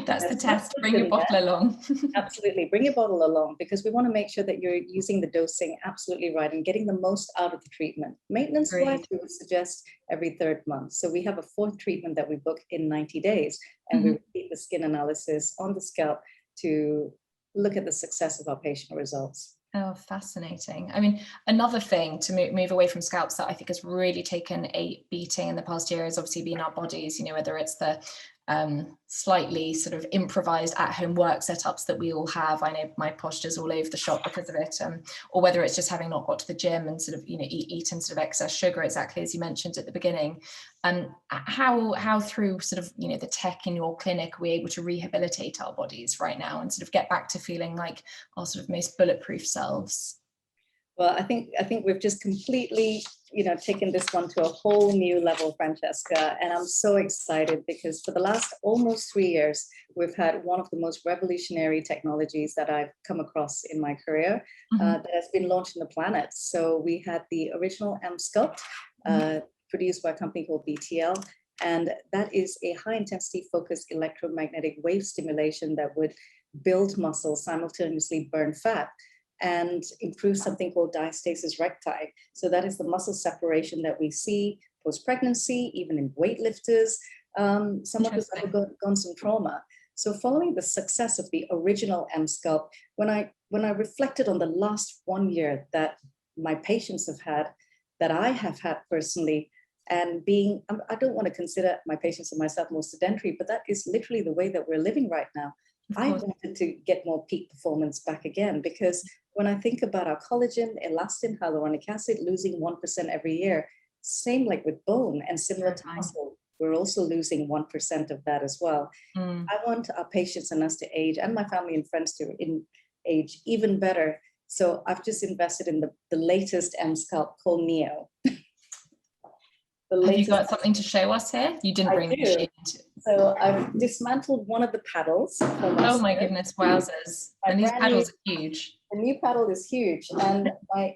Speaker 1: That's the test. Bring your bottle along.
Speaker 3: Absolutely. Bring your bottle along, because we want to make sure that you're using the dosing absolutely right and getting the most out of the treatment. Maintenance-wise, we would suggest every 3rd month. So we have a 4th treatment that we book in 90 days, and we repeat the skin analysis on the scalp to look at the success of our patient results.
Speaker 1: Oh, fascinating. I mean, another thing to move away from scalps that I think has really taken a beating in the past year has obviously been our bodies, you know, whether it's the slightly sort of improvised at-home work setups that we all have. I know my posture's all over the shop because of it, or whether it's just having not got to the gym and sort of, you know, eaten sort of excess sugar, exactly as you mentioned at the beginning. How through sort of, you know, the tech in your clinic are we able to rehabilitate our bodies right now and sort of get back to feeling like our sort of most bulletproof selves?
Speaker 3: Well, I think we've just completely, you know, taken this one to a whole new level, Francesca, and I'm so excited because for the last almost 3 years, we've had one of the most revolutionary technologies that I've come across in my career that has been launched on the planet. So we had the original M-Sculpt produced by a company called BTL, and that is a high-intensity focused electromagnetic wave stimulation that would build muscle, simultaneously burn fat, and improve something called diastasis recti. So that is the muscle separation that we see post-pregnancy, even in weightlifters, someone who's undergone some trauma. So following the success of the original M-Sculpt, when I reflected on the last 1 year that my patients have had, that I have had personally, and being, I don't want to consider my patients and myself more sedentary, but that is literally the way that we're living right now. I wanted to get more peak performance back again, because when I think about our collagen, elastin, hyaluronic acid losing 1% every year, same like with bone and similar to muscle, we're also losing 1% of that as well. I want our patients and us to age, and my family and friends to age even better. So I've just invested in the latest M-Sculpt called Neo.
Speaker 1: Have you got something to show us here? You didn't bring the machine.
Speaker 3: So I've dismantled one of the paddles.
Speaker 1: Oh my goodness, wowzers. And these paddles are huge.
Speaker 3: The new paddle is huge. And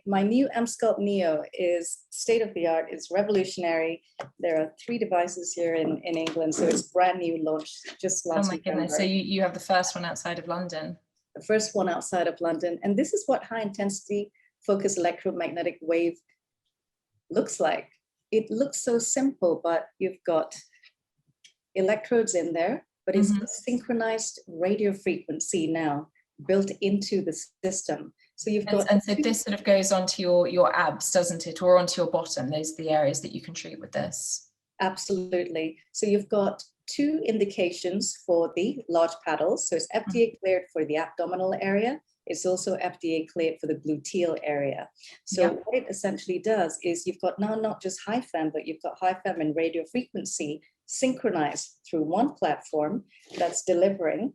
Speaker 3: my new M-Sculpt Neo is state-of-the-art, it's revolutionary. There are 3 devices here in England, so it's brand new, launched just last week. Oh my
Speaker 1: goodness, so you have the first one outside of London.
Speaker 3: The first one outside of London. And this is what high-intensity focused electromagnetic wave looks like. It looks so simple, but you've got electrodes in there, but it's a synchronized radio frequency now built into the system. So you've got,
Speaker 1: and so this sort of goes onto your abs, doesn't it, or onto your bottom? Those are the areas that you can treat with this.
Speaker 3: Absolutely. So you've got 2 indications for the large paddles. So it's FDA cleared for the abdominal area. It's also FDA cleared for the gluteal area. So what it essentially does is you've got now not just high fem, but you've got high fem and radio frequency synchronized through one platform that's delivering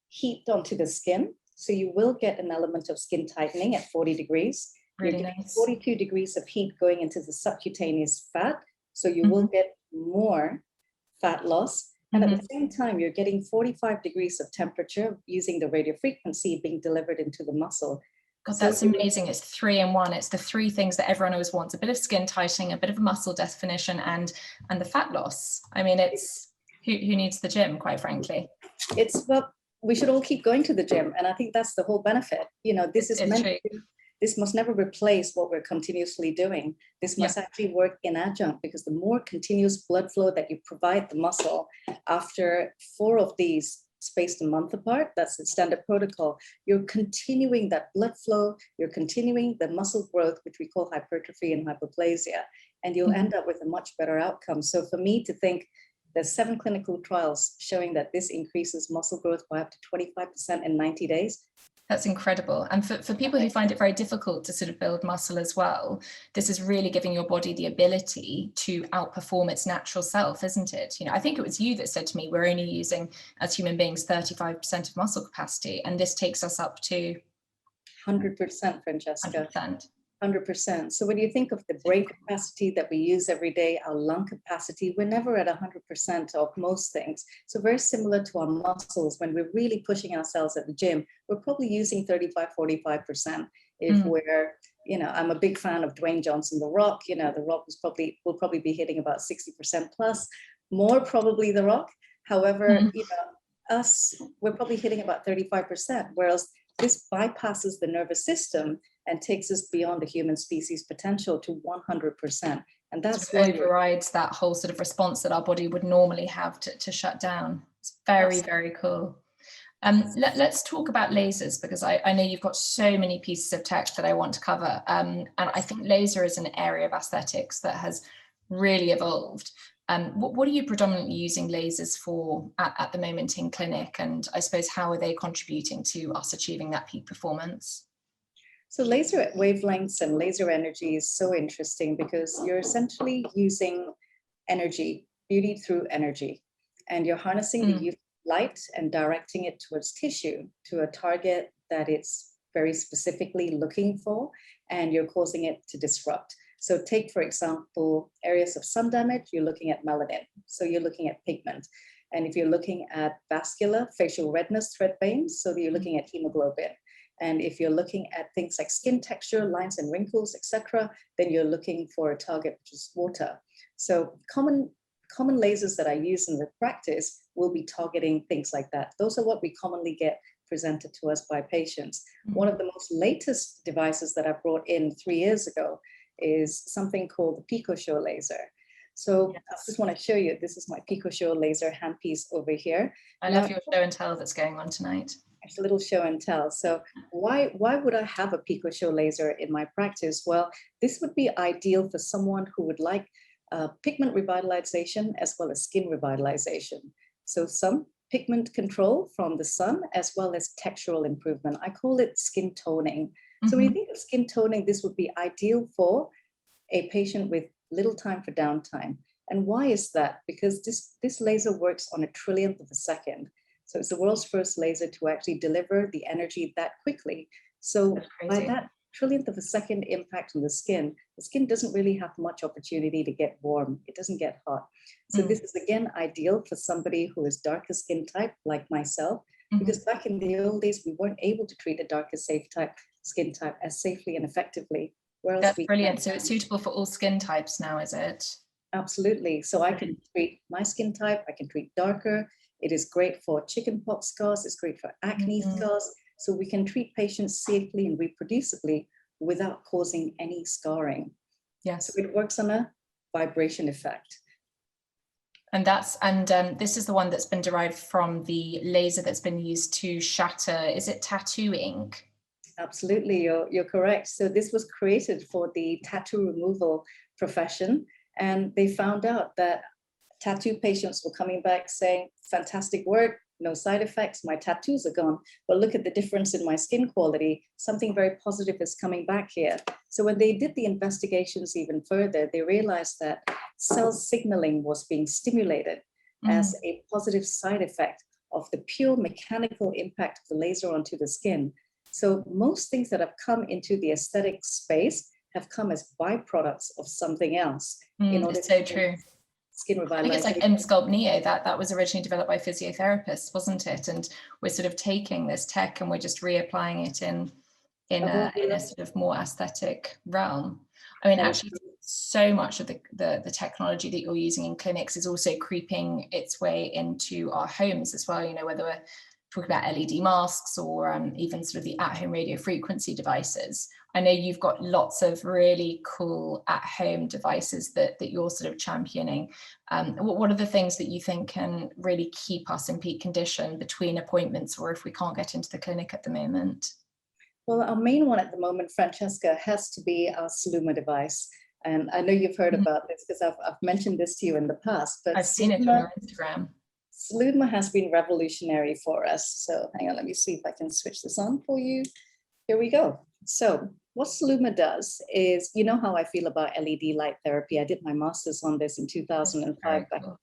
Speaker 3: heat onto the skin. So you will get an element of skin tightening at 40 degrees.
Speaker 1: Really nice.
Speaker 3: 42 degrees of heat going into the subcutaneous fat. So you will get more fat loss. And at the same time, you're getting 45 degrees of temperature using the radio frequency being delivered into the muscle.
Speaker 1: God, that's amazing. It's 3 in 1. It's the 3 things that everyone always wants: a bit of skin tightening, a bit of muscle definition, and the fat loss. I mean, it's who needs the gym, quite frankly.
Speaker 3: Well, we should all keep going to the gym. And I think that's the whole benefit. You know, this must never replace what we're continuously doing. This must actually work in adjunct, because the more continuous blood flow that you provide the muscle after 4 of these spaced a month apart, that's the standard protocol, you're continuing that blood flow, you're continuing the muscle growth, which we call hypertrophy and hypoplasia, and you'll end up with a much better outcome. So for me to think there's 7 clinical trials showing that this increases muscle growth by up to 25% in 90 days,
Speaker 1: that's incredible. And for people who find it very difficult to sort of build muscle as well, this is really giving your body the ability to outperform its natural self, isn't it? You know, I think it was you that said to me, we're only using, as human beings, 35% of muscle capacity, and this takes us up to
Speaker 3: 100%, Francesca.
Speaker 1: 100%.
Speaker 3: 100%. So when you think of the brain capacity that we use every day, our lung capacity, we're never at 100% of most things. So very similar to our muscles, when we're really pushing ourselves at the gym, we're probably using 35, 45%. If we're, I'm a big fan of Dwayne Johnson, The Rock, The Rock will probably be hitting about 60% plus, more probably The Rock. However, us, we're probably hitting about 35%, whereas this bypasses the nervous system and takes us beyond the human species potential to 100%. And that's
Speaker 1: why overrides that whole sort of response that our body would normally have to shut down. It's very, very cool. Let's talk about lasers, because I know you've got so many pieces of tech that I want to cover. And I think laser is an area of aesthetics that has really evolved. What are you predominantly using lasers for at the moment in clinic? And I suppose, how are they contributing to us achieving that peak performance?
Speaker 3: So laser wavelengths and laser energy is so interesting, because you're essentially using energy, beauty through energy, and you're harnessing the UV light and directing it towards tissue, to a target that it's very specifically looking for, and you're causing it to disrupt. So take, for example, areas of sun damage, you're looking at melanin. So you're looking at pigment. And if you're looking at vascular, facial redness, thread veins, so you're looking at hemoglobin. And if you're looking at things like skin texture, lines and wrinkles, etc., then you're looking for a target, which is water. So common lasers that I use in the practice will be targeting things like that. Those are what we commonly get presented to us by patients. One of the most latest devices that I brought in 3 years ago is something called the PicoShow laser. So I just want to show you, this is my PicoShow laser handpiece over here.
Speaker 1: I love your show and tell that's going on tonight.
Speaker 3: It's a little show and tell. So why would I have a PicoShow laser in my practice? Well, this would be ideal for someone who would like pigment revitalization as well as skin revitalization. So some pigment control from the sun as well as textural improvement. I call it skin toning. So when you think of skin toning, this would be ideal for a patient with little time for downtime. And why is that? Because this laser works on a trillionth of a second. So it's the world's first laser to actually deliver the energy that quickly. So by that trillionth of a second impact on the skin doesn't really have much opportunity to get warm. It doesn't get hot. So this is, again, ideal for somebody who is darker skin type like myself, because back in the old days, we weren't able to treat a darker skin type as safely and effectively.
Speaker 1: That's brilliant. So it's suitable for all skin types now, is it?
Speaker 3: Absolutely. So I can treat my skin type, I can treat darker. It is great for chickenpox scars, it's great for acne scars. So we can treat patients safely and reproducibly without causing any scarring.
Speaker 1: Yes.
Speaker 3: So it works on a vibration effect.
Speaker 1: And this is the one that's been derived from the laser that's been used to shatter, is it tattoo ink?
Speaker 3: Absolutely, you're correct. So this was created for the tattoo removal profession, and they found out that tattoo patients were coming back saying, fantastic work, no side effects, my tattoos are gone, but look at the difference in my skin quality. Something very positive is coming back here. So when they did the investigations even further, they realized that cell signaling was being stimulated as a positive side effect of the pure mechanical impact of the laser onto the skin. So most things that have come into the aesthetic space have come as byproducts of something else. In order
Speaker 1: it's so true.
Speaker 3: Skin revitalization.
Speaker 1: I think it's like Emsculpt Neo, that was originally developed by physiotherapists, wasn't it? And we're sort of taking this tech and we're just reapplying it in a sort of more aesthetic realm. I mean, actually, so much of the technology that you're using in clinics is also creeping its way into our homes as well. You know, whether we're talking about LED masks or even sort of the at-home radio frequency devices. I know you've got lots of really cool at-home devices that you're sort of championing. What are the things that you think can really keep us in peak condition between appointments, or if we can't get into the clinic at the moment?
Speaker 3: Well, our main one at the moment, Francesca, has to be our Saluma device. And I know you've heard about this because I've mentioned this to you in the past. But
Speaker 1: I've seen it on your Instagram.
Speaker 3: Saluma has been revolutionary for us. So hang on, let me see if I can switch this on for you. Here we go. So what Saluma does is, you know how I feel about LED light therapy. I did my master's on this in 2005 back at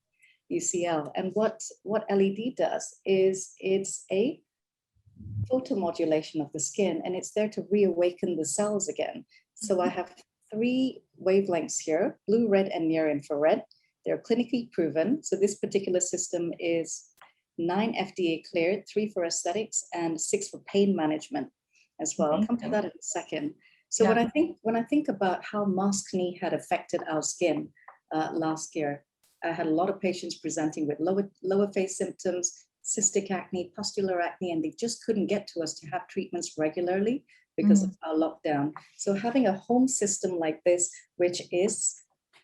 Speaker 3: UCL. And what LED does is it's a photomodulation of the skin, and it's there to reawaken the cells again. So I have 3 wavelengths here, blue, red, and near infrared. They're clinically proven. So this particular system is 9 FDA cleared, 3 for aesthetics and 6 for pain management as well. I'll come to that in a second. So when I think about how maskne had affected our skin last year, I had a lot of patients presenting with lower face symptoms, cystic acne, pustular acne, and they just couldn't get to us to have treatments regularly because of our lockdown. So having a home system like this, which is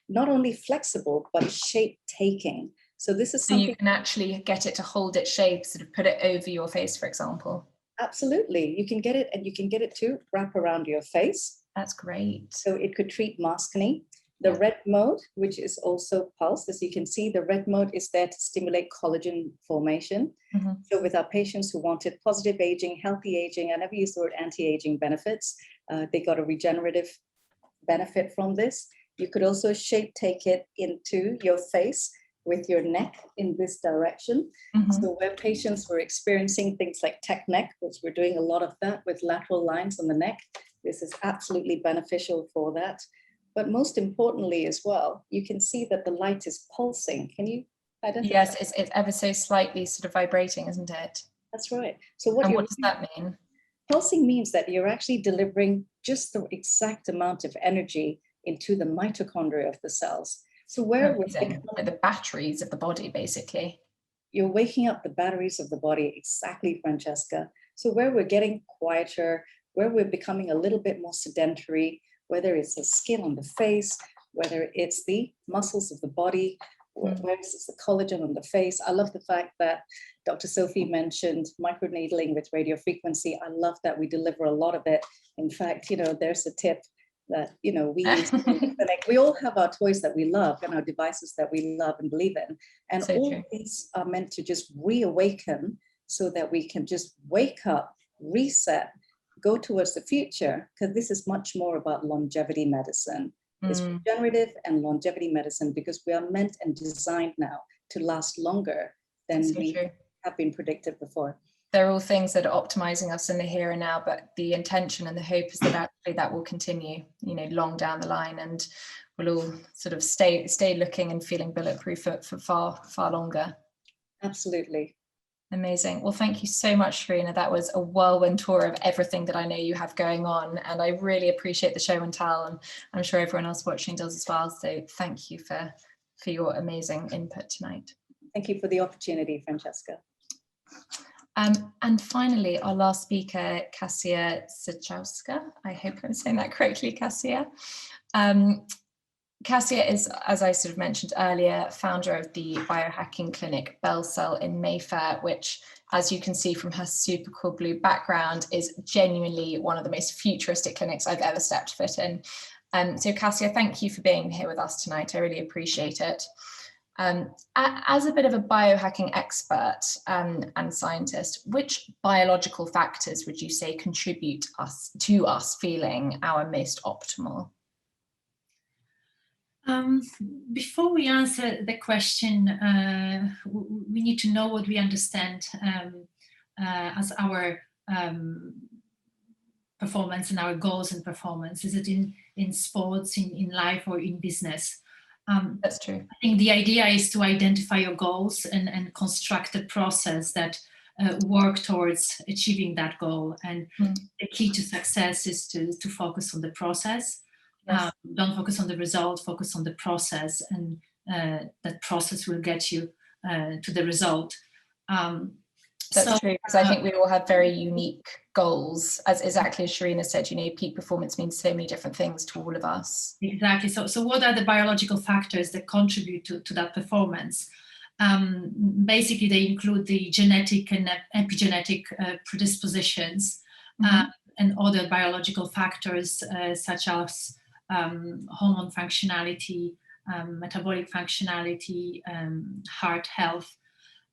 Speaker 3: not only flexible, but shape taking. So this is something—
Speaker 1: So you can actually get it to hold its shape, sort of put it over your face, for example.
Speaker 3: Absolutely. You can get it, and you can get it to wrap around your face.
Speaker 1: That's great.
Speaker 3: So it could treat maskne. The red mode, which is also pulsed, as you can see, the red mode is there to stimulate collagen formation. So with our patients who wanted positive aging, healthy aging, I never use the word anti-aging benefits, they got a regenerative benefit from this. You could also shape take it into your face with your neck in this direction. So where patients were experiencing things like tech neck, which we're doing a lot of that with lateral lines on the neck, this is absolutely beneficial for that. But most importantly as well, you can see that the light is pulsing. Can you identify?
Speaker 1: Yes, it's ever so slightly sort of vibrating, isn't it?
Speaker 3: That's right. So
Speaker 1: what does that mean?
Speaker 3: Pulsing means that you're actually delivering just the exact amount of energy into the mitochondria of the cells. So where we're
Speaker 1: like the batteries of the body, basically.
Speaker 3: You're waking up the batteries of the body, exactly, Francesca. So where we're getting quieter, where we're becoming a little bit more sedentary, whether it's the skin on the face, whether it's the muscles of the body, whether it's the collagen on the face. I love the fact that Dr. Sophie mentioned microneedling with radiofrequency. I love that we deliver a lot of it. In fact, there's a tip that, we use in the clinic. We all have our toys that we love and our devices that we love and believe in. And so all of these are meant to just reawaken so that we can just wake up, reset, go towards the future, because this is much more about longevity medicine. It's regenerative and longevity medicine because we are meant and designed now to last longer than we have been predicted before.
Speaker 1: They're all things that are optimizing us in the here and now, but the intention and the hope is that actually that will continue, long down the line, and we'll all sort of stay looking and feeling bulletproof for far longer.
Speaker 3: Absolutely.
Speaker 1: Amazing. Well, thank you so much, Sherina. That was a whirlwind tour of everything that I know you have going on, and I really appreciate the show and tell, and I'm sure everyone else watching does as well. So thank you for your amazing input tonight.
Speaker 3: Thank you for the opportunity, Francesca.
Speaker 1: And finally, our last speaker, Kasia Zajkowska. I hope I'm saying that correctly, Kasia. Kasia is, as I sort of mentioned earlier, founder of the biohacking clinic Bell Cell in Mayfair, which, as you can see from her super cool blue background, is genuinely one of the most futuristic clinics I've ever stepped foot in. So Kasia, thank you for being here with us tonight. I really appreciate it. As a bit of a biohacking expert and scientist, which biological factors would you say contribute to us feeling our most optimal?
Speaker 4: Before we answer the question, we need to know what we understand as our performance and our goals and performance. Is it in sports, in life, or in business?
Speaker 1: That's true.
Speaker 4: I think the idea is to identify your goals and construct a process that work towards achieving that goal. And the key to success is to focus on the process. Yes. Don't focus on the result, focus on the process, and that process will get you to the result.
Speaker 1: That's true, because I think we all have very unique goals. As exactly as Sherina said, peak performance means so many different things to all of us.
Speaker 4: Exactly. So what are the biological factors that contribute to that performance? Basically, they include the genetic and epigenetic predispositions and other biological factors such as hormone functionality, metabolic functionality, heart health,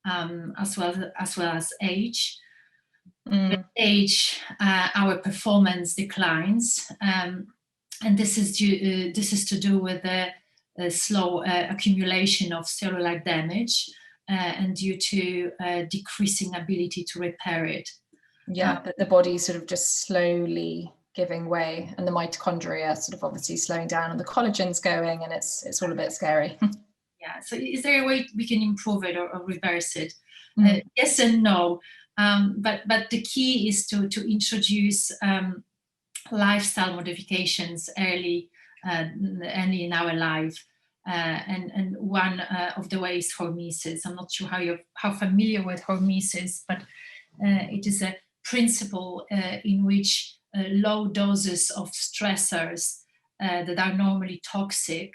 Speaker 4: as well as age. With age, our performance declines, and this is to do with the slow accumulation of cellular damage and due to decreasing ability to repair it.
Speaker 1: Yeah, but the body sort of just slowly giving way, and the mitochondria sort of obviously slowing down, and the collagen's going, and it's all a bit scary.
Speaker 4: Yeah. So is there a way we can improve it or reverse it?
Speaker 1: Mm.
Speaker 4: Yes and no. But the key is to introduce lifestyle modifications early in our life. And one of the ways hormesis. I'm not sure how familiar with hormesis, but it is a principle in which low doses of stressors that are normally toxic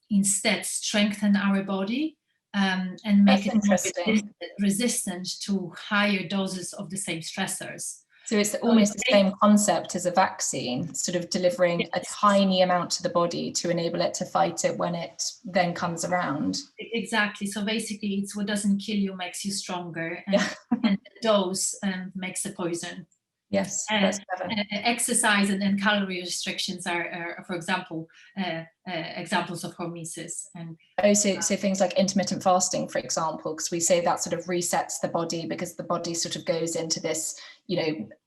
Speaker 4: instead strengthen our body and make
Speaker 1: That's
Speaker 4: it more resistant to higher doses of the same stressors.
Speaker 1: So it's almost the same concept as a vaccine, sort of delivering a tiny amount to the body to enable it to fight it when it then comes around.
Speaker 4: Exactly. So basically, it's what doesn't kill you makes you stronger, and the dose makes the poison.
Speaker 1: Yes, that's clever.
Speaker 4: Exercise and calorie restrictions are for example, examples of hormesis. And
Speaker 1: so things like intermittent fasting, for example, because we say that sort of resets the body, because the body sort of goes into this,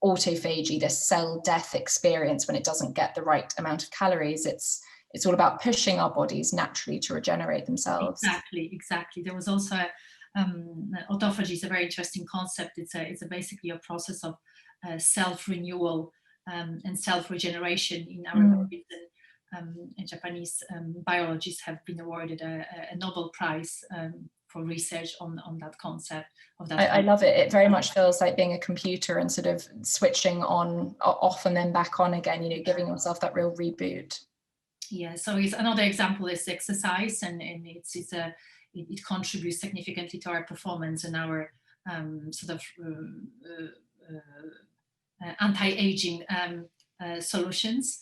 Speaker 1: autophagy, this cell death experience when it doesn't get the right amount of calories. It's all about pushing our bodies naturally to regenerate themselves.
Speaker 4: Exactly. There was also autophagy is a very interesting concept. It's basically a process of self-renewal and self-regeneration in our bodies. And Japanese biologists have been awarded a Nobel Prize for research on that concept.
Speaker 1: I love it. It very much feels like being a computer and sort of switching on, off, and then back on again. Giving yourself that real reboot.
Speaker 4: Yeah. So it's another example is exercise, and it contributes significantly to our performance and our sort of anti-aging solutions.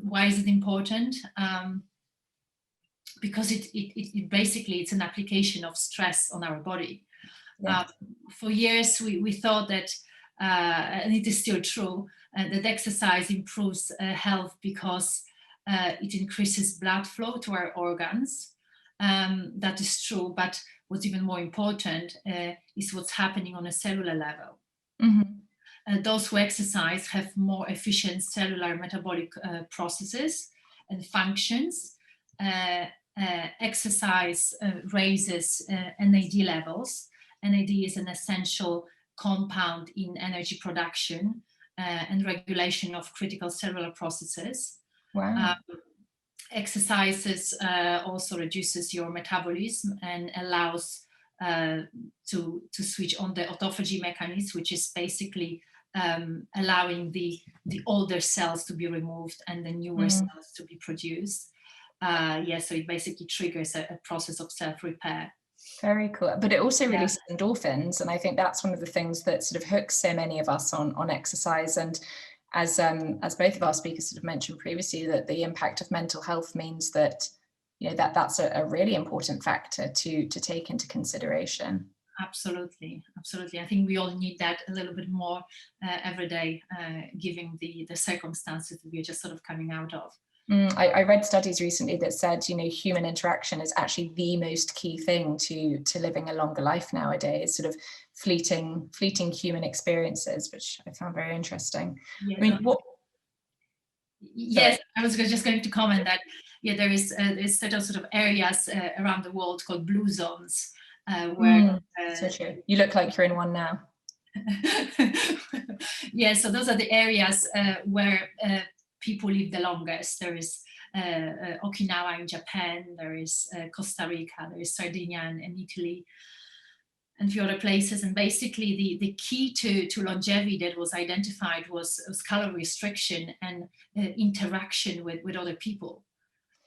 Speaker 4: Why is it important? Because it basically it's an application of stress on our body. Yes. For years we thought that, and it is still true, that exercise improves health because it increases blood flow to our organs. That is true, but what's even more important is what's happening on a cellular level. Those who exercise have more efficient cellular metabolic processes and functions. Exercise raises NAD levels. NAD is an essential compound in energy production and regulation of critical cellular processes.
Speaker 1: Wow.
Speaker 4: Exercises also reduces your metabolism and allows to switch on the autophagy mechanism, which is basically allowing the older cells to be removed and the newer cells to be produced. So it basically triggers a process of self-repair.
Speaker 1: Very cool. But it also releases endorphins, and I think that's one of the things that sort of hooks so many of us on exercise. And as both of our speakers sort of mentioned previously, that the impact of mental health means that that's a really important factor to take into consideration.
Speaker 4: Absolutely. I think we all need that a little bit more every day, given the circumstances that we're just sort of coming out of.
Speaker 1: I read studies recently that said, human interaction is actually the most key thing to living a longer life nowadays, sort of fleeting human experiences, which I found very interesting.
Speaker 4: Yes,
Speaker 1: I mean,
Speaker 4: Yes, I was just going to comment that, there's certain sort of areas around the world called blue zones where...
Speaker 1: so true. You look like you're in one now.
Speaker 4: So those are the areas where people live the longest. There is Okinawa in Japan, there is Costa Rica, there is Sardinia and Italy, and a few other places. And basically the key to longevity that was identified was calorie restriction and interaction with other people.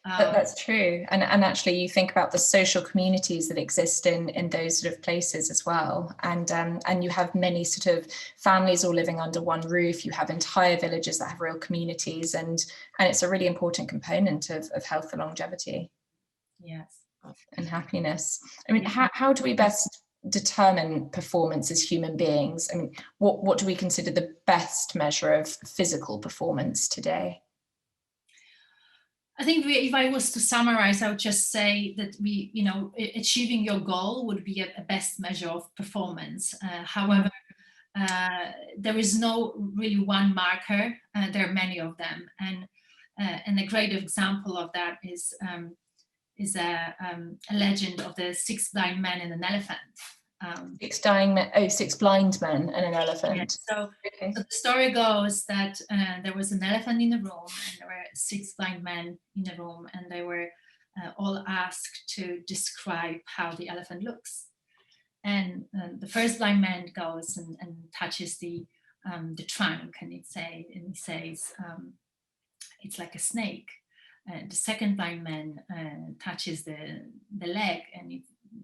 Speaker 1: That's true. And actually you think about the social communities that exist in those sort of places as well. And you have many sort of families all living under one roof. You have entire villages that have real communities, and it's a really important component of health and longevity.
Speaker 4: Yes.
Speaker 1: And happiness. I mean, how do we best determine performance as human beings? I mean, what do we consider the best measure of physical performance today?
Speaker 4: I think if I was to summarize, I would just say that achieving your goal would be a best measure of performance. However, there is no really one marker. There are many of them, and a great example of that is a legend of the 6 blind men and an elephant.
Speaker 1: 6 blind men and an elephant.
Speaker 4: Yeah, so the story goes that there was an elephant in the room, and there were 6 blind men in the room, and they were all asked to describe how the elephant looks. And the first blind man goes and touches the trunk, and he says, it's like a snake. The second blind man touches the leg, and it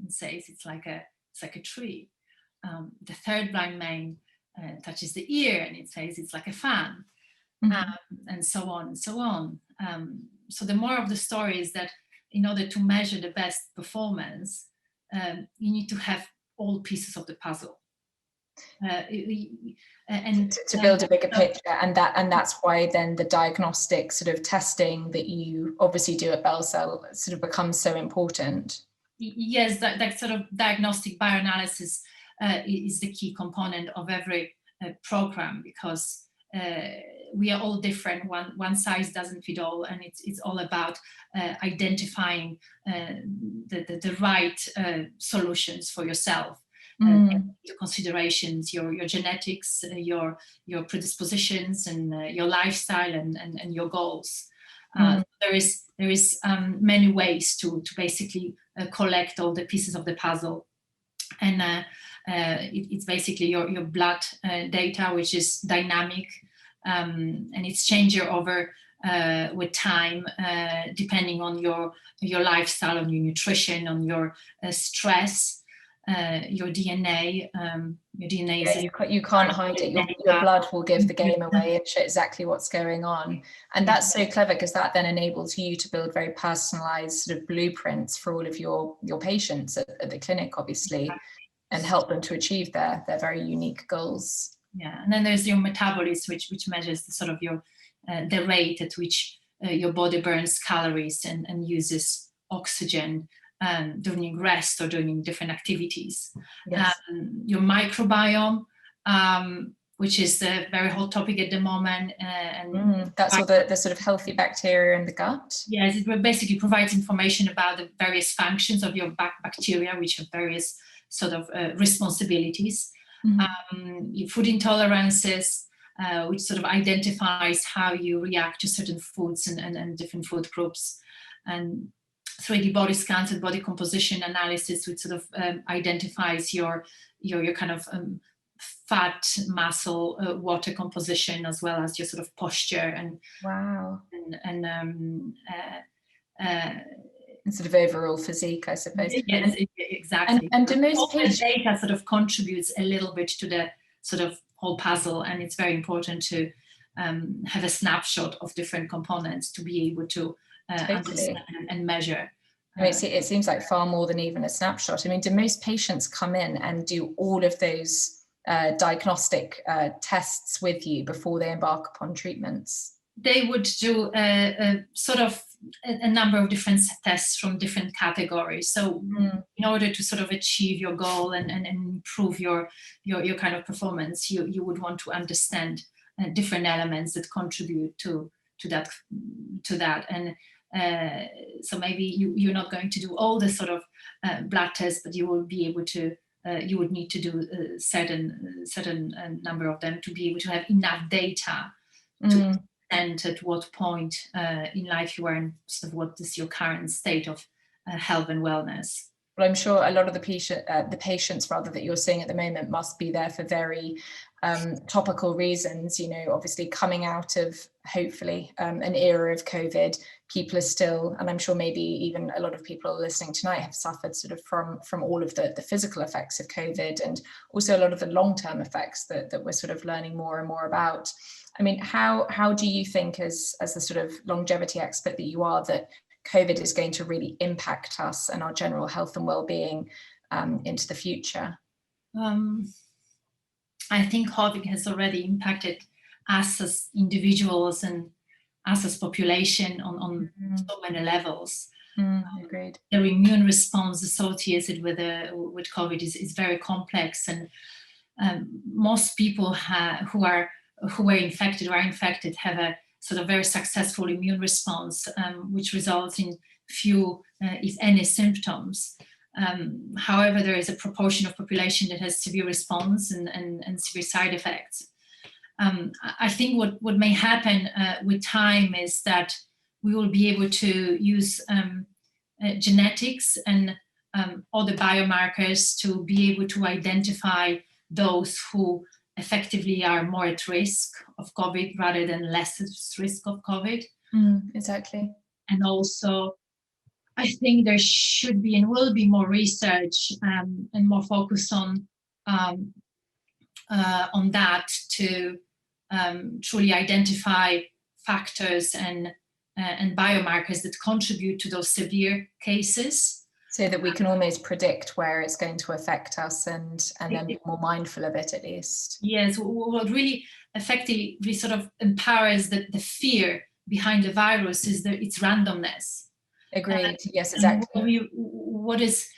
Speaker 4: says it's like a tree. The third blind man touches the ear, and it says it's like a fan, and so on and so on. So the moral of the story is that in order to measure the best performance, you need to have all pieces of the puzzle. And
Speaker 1: to build a bigger picture, and that's why then the diagnostic sort of testing that you obviously do at Bellcell sort of becomes so important.
Speaker 4: Yes, that sort of diagnostic bioanalysis is the key component of every program, because we are all different. One size doesn't fit all, and it's all about identifying the right solutions for yourself. Your considerations, your genetics, your predispositions, and your lifestyle, and your goals. There is many ways to basically collect all the pieces of the puzzle, and it's basically your blood data, which is dynamic, and it's changing over with time, depending on your lifestyle, on your nutrition, on your stress. Your DNA, is
Speaker 1: you can't hide it. Your blood will give the game away and show exactly what's going on, and that's so clever, because that then enables you to build very personalized sort of blueprints for all of your patients at the clinic, obviously, and help them to achieve their very unique goals.
Speaker 4: Yeah, and then there's your metabolism, which measures the sort of your the rate at which your body burns calories and uses oxygen during rest or during different activities.
Speaker 1: Yes.
Speaker 4: Your microbiome, which is a very hot topic at the moment. And
Speaker 1: that's all the sort of healthy bacteria in the gut.
Speaker 4: Yes, it basically provides information about the various functions of your bacteria, which have various sort of responsibilities. Your food intolerances, which sort of identifies how you react to certain foods and different food groups. And 3D body scans and body composition analysis, which sort of identifies your kind of fat, muscle, water composition, as well as your sort of posture and
Speaker 1: and sort of overall physique, I suppose.
Speaker 4: Yes, exactly.
Speaker 1: And do most patients,
Speaker 4: data sort of contributes a little bit to the sort of whole puzzle, and it's very important to have a snapshot of different components to be able to understand and measure.
Speaker 1: I mean, it seems like far more than even a snapshot. I mean, do most patients come in and do all of those diagnostic tests with you before they embark upon treatments?
Speaker 4: They would do sort of a number of different tests from different categories. So in order to sort of achieve your goal and improve your kind of performance, you would want to understand different elements that contribute to that. And so maybe you're not going to do all the sort of blood tests, but you will be able to, you would need to do a certain number of them to be able to have enough data to understand at what point in life you are and sort of what is your current state of health and wellness.
Speaker 1: Well, I'm sure a lot of the patients rather that you're seeing at the moment must be there for very topical reasons. You know, obviously coming out of hopefully an era of COVID, people are still, and I'm sure maybe even a lot of people listening tonight have suffered sort of from all of the physical effects of COVID, and also a lot of the long-term effects that we're sort of learning more and more about. I mean, how do you think, as the sort of longevity expert that you are, that COVID is going to really impact us and our general health and well-being into the future?
Speaker 4: I think COVID has already impacted us as individuals and us as population on so many levels.
Speaker 1: Agreed.
Speaker 4: The immune response associated with COVID is very complex, and most people who are infected have a sort of very successful immune response, which results in few, if any, symptoms. However, there is a proportion of population that has severe response and severe side effects. I think what may happen with time is that we will be able to use genetics and other biomarkers to be able to identify those who effectively are more at risk of COVID rather than less at risk of COVID.
Speaker 1: Exactly.
Speaker 4: And also, I think there should be and will be more research and more focus on that to truly identify factors and biomarkers that contribute to those severe cases.
Speaker 1: So that we can almost predict where it's going to affect us and then be more mindful of it at least.
Speaker 4: Yes, what really effectively sort of empowers the fear behind the virus is its randomness.
Speaker 1: Agreed, yes, exactly.
Speaker 4: What is...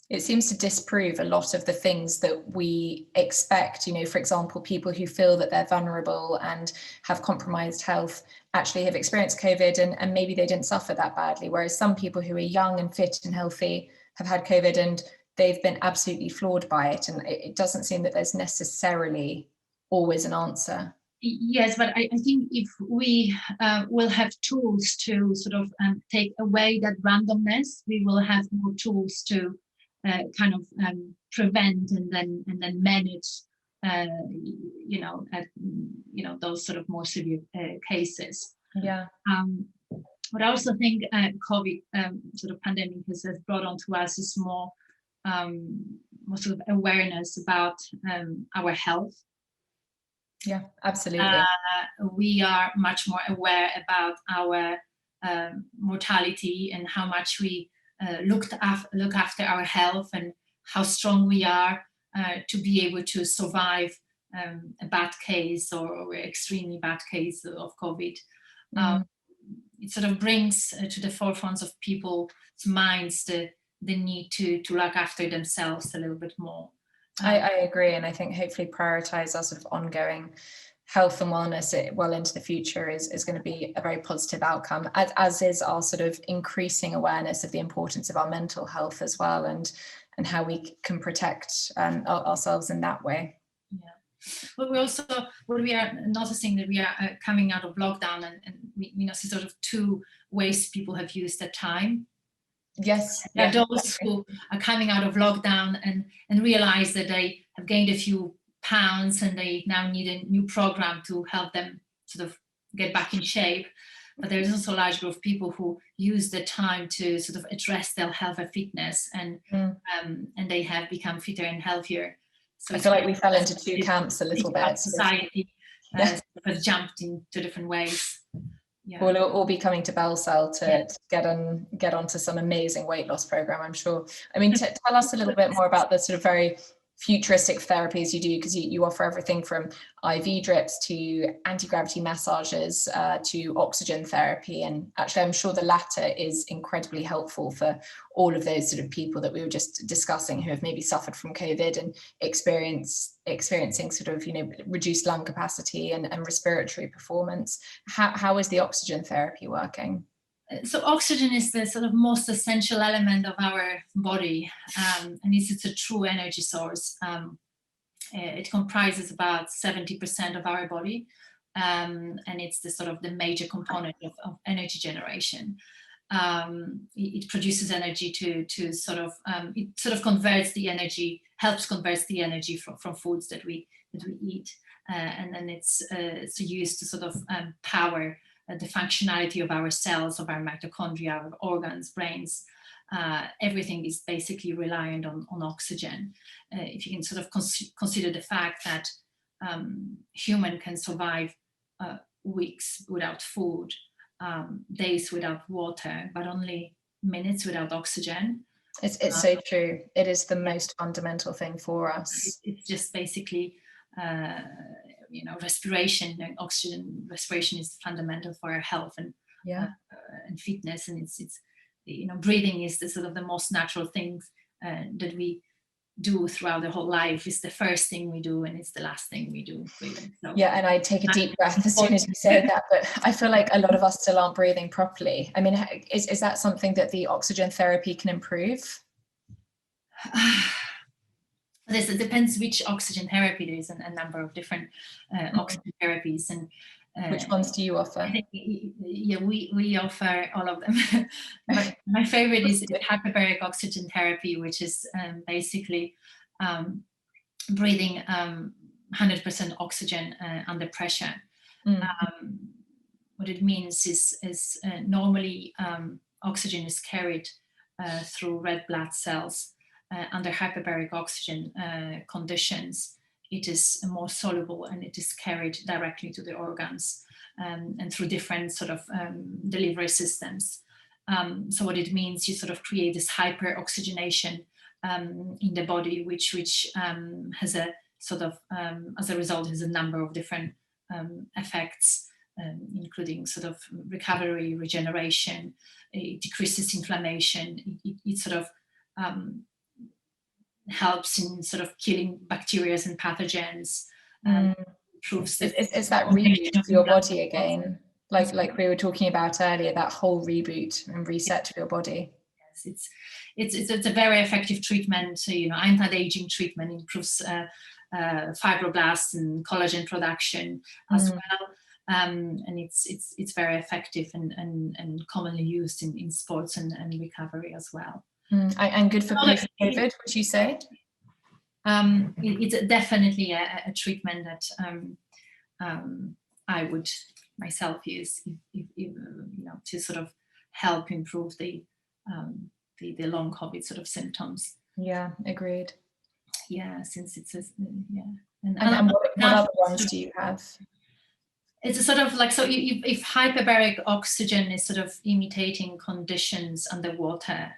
Speaker 1: it seems to disprove a lot of the things that we expect. You know, for example, people who feel that they're vulnerable and have compromised health actually have experienced COVID and maybe they didn't suffer that badly. Whereas some people who are young and fit and healthy have had COVID and they've been absolutely floored by it. And it doesn't seem that there's necessarily always an answer.
Speaker 4: Yes, but I think if we will have tools to sort of take away that randomness, we will have more tools to kind of prevent and then manage, those sort of more severe cases.
Speaker 1: Yeah.
Speaker 4: But I also think COVID sort of pandemic has brought onto us is more sort of awareness about our health.
Speaker 1: Yeah, absolutely.
Speaker 4: We are much more aware about our mortality and how much we look after our health and how strong we are to be able to survive a bad case or extremely bad case of COVID. It sort of brings to the forefront of people's minds the need to look after themselves a little bit more.
Speaker 1: I agree, and I think hopefully prioritise our sort of ongoing health and wellness well into the future is going to be a very positive outcome, as is our sort of increasing awareness of the importance of our mental health as well, and how we can protect ourselves in that way.
Speaker 4: Yeah, but we are noticing that we are coming out of lockdown, and we see sort of two ways people have used their time.
Speaker 1: Yes,
Speaker 4: there are those who are coming out of lockdown and realize that they have gained a few pounds and they now need a new program to help them sort of get back in shape. But there's also a large group of people who use the time to sort of address their health and fitness, and they have become fitter and healthier. So
Speaker 1: I feel like we fell into two camps a little bit.
Speaker 4: Society has jumped in two different ways. Yeah.
Speaker 1: We'll all be coming to Bellcell to get onto some amazing weight loss program, I'm sure. I mean, tell us a little bit more about the sort of very futuristic therapies you do, because you offer everything from IV drips to anti-gravity massages to oxygen therapy. And actually, I'm sure the latter is incredibly helpful for all of those sort of people that we were just discussing who have maybe suffered from COVID and experiencing sort of, reduced lung capacity and respiratory performance. How is the oxygen therapy working?
Speaker 4: So oxygen is the sort of most essential element of our body, and it's a true energy source. It comprises about 70% of our body, and it's the sort of the major component of energy generation. It produces energy to sort of it sort of converts the energy, helps convert the energy from foods that we eat, and then it's used to sort of power the functionality of our cells, of our mitochondria, our organs, brains. Everything is basically reliant on oxygen. If you can sort of consider the fact that human can survive weeks without food, days without water, but only minutes without oxygen.
Speaker 1: It's so true. It is the most fundamental thing for us.
Speaker 4: It's just basically respiration, and oxygen respiration is fundamental for our health and fitness. And it's breathing is the sort of the most natural things that we do throughout the whole life. It's the first thing we do and it's the last thing we do, really. So,
Speaker 1: yeah, and I take a deep breath as soon as you say that, but I feel like a lot of us still aren't breathing properly. I mean, is that something that the oxygen therapy can improve?
Speaker 4: It depends which oxygen therapy. There is a number of different oxygen therapies, and
Speaker 1: which ones do you offer?
Speaker 4: Yeah, we offer all of them. my favorite is hyperbaric oxygen therapy, which is basically breathing 100% oxygen under pressure. What it means is normally oxygen is carried through red blood cells. Under hyperbaric oxygen conditions, it is more soluble and it is carried directly to the organs and through different sort of delivery systems. So what it means, you sort of create this hyperoxygenation in the body, which has a sort of, as a result, has a number of different effects, including sort of recovery, regeneration, it decreases inflammation, it sort of helps in sort of killing bacteria and pathogens. Improves
Speaker 1: is that reboot of your body again, like we were talking about earlier, that whole reboot and reset to your body?
Speaker 4: Yes, it's a very effective treatment. So, you know, anti-aging treatment improves fibroblasts and collagen production as well. And it's very effective and commonly used in sports and recovery as well.
Speaker 1: And good for post-COVID, would you say?
Speaker 4: It's definitely a treatment that I would myself use, if you know, to sort of help improve the long COVID sort of symptoms.
Speaker 1: Yeah, agreed.
Speaker 4: Yeah, since it's yeah.
Speaker 1: And what other ones do you have?
Speaker 4: It's a sort of like, so if hyperbaric oxygen is sort of imitating conditions underwater,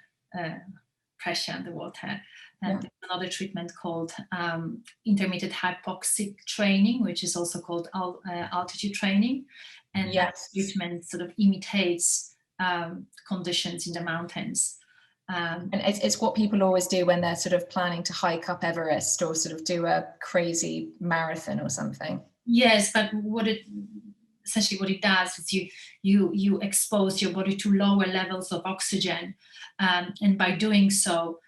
Speaker 4: pressure underwater, and there's another treatment called intermittent hypoxic training, which is also called altitude training, and that treatment sort of imitates conditions in the mountains.
Speaker 1: And it's what people always do when they're sort of planning to hike up Everest or sort of do a crazy marathon or something.
Speaker 4: Yes, but essentially what it does is you expose your body to lower levels of oxygen, and by doing so,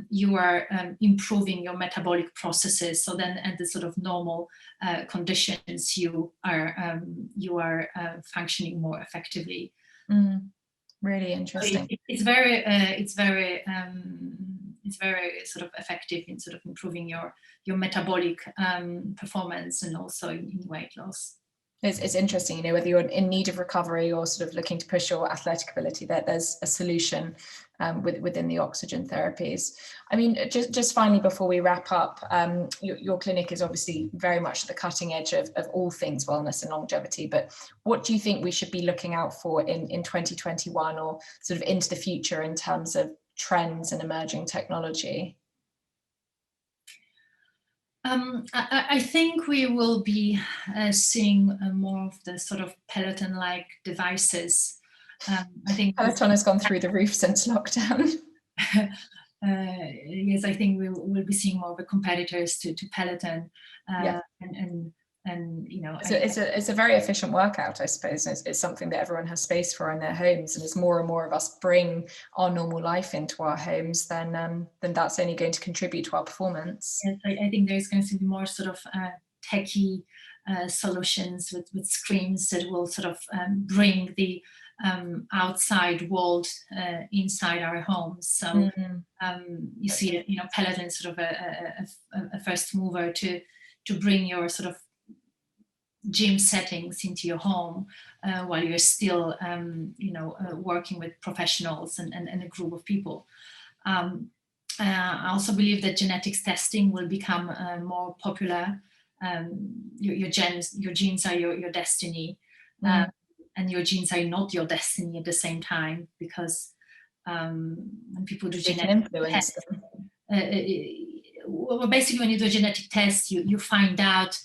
Speaker 4: you are improving your metabolic processes. So then, at the sort of normal conditions, you are functioning more effectively.
Speaker 1: Really interesting.
Speaker 4: So it's very sort of effective in sort of improving your metabolic performance and also in weight loss.
Speaker 1: It's interesting, you know, whether you're in need of recovery or sort of looking to push your athletic ability, that there's a solution within the oxygen therapies. I mean, just finally, before we wrap up, your clinic is obviously very much at the cutting edge of all things wellness and longevity, but what do you think we should be looking out for in 2021 or sort of into the future in terms of trends and emerging technology?
Speaker 4: I think we will be seeing more of the sort of Peloton-like devices. I think
Speaker 1: Peloton has gone through the roof since lockdown.
Speaker 4: Yes, I think we'll be seeing more of the competitors to Peloton, and you know,
Speaker 1: it's a very efficient workout, I suppose. It's something that everyone has space for in their homes, and as more and more of us bring our normal life into our homes, then that's only going to contribute to our performance.
Speaker 4: Yes, I think there's going to be more sort of techie solutions with screens that will sort of bring the outside world inside our homes. So you see, you know, Peloton is sort of a first mover to bring your sort of gym settings into your home while you're still, you know, working with professionals and a group of people. I also believe that genetics testing will become more popular. Your genes are your destiny, and your genes are not your destiny at the same time, because when people do genetic tests, well, basically when you do a genetic test, you find out